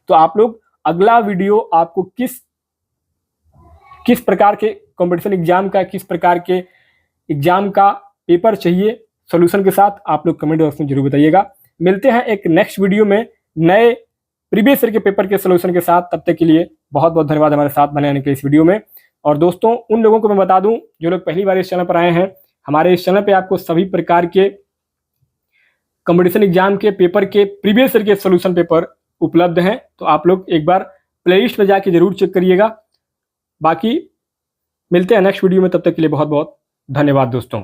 तो आप लोग अगला वीडियो आपको किस प्रकार के कंपटीशन एग्जाम का, किस प्रकार के एग्जाम का पेपर चाहिए सॉल्यूशन के साथ, आप लोग कमेंट बॉक्स में जरूर बताइएगा। मिलते हैं एक नेक्स्ट वीडियो में नए प्रीवियस ईयर के पेपर के सॉल्यूशन के साथ। तब तक के लिए बहुत बहुत धन्यवाद हमारे साथ बने रहने के लिए इस वीडियो में। और दोस्तों, उन लोगों को मैं बता दूं जो लोग पहली बार इस चैनल पर आए हैं, हमारे इस चैनल पे आपको सभी प्रकार के कंपटीशन एग्जाम के पेपर के प्रीवियस ईयर के सॉल्यूशन पेपर उपलब्ध हैं, तो आप लोग एक बार प्लेलिस्ट में जाके जरूर चेक करिएगा। बाकी मिलते हैं नेक्स्ट वीडियो में, तब तक के लिए बहुत बहुत धन्यवाद दोस्तों।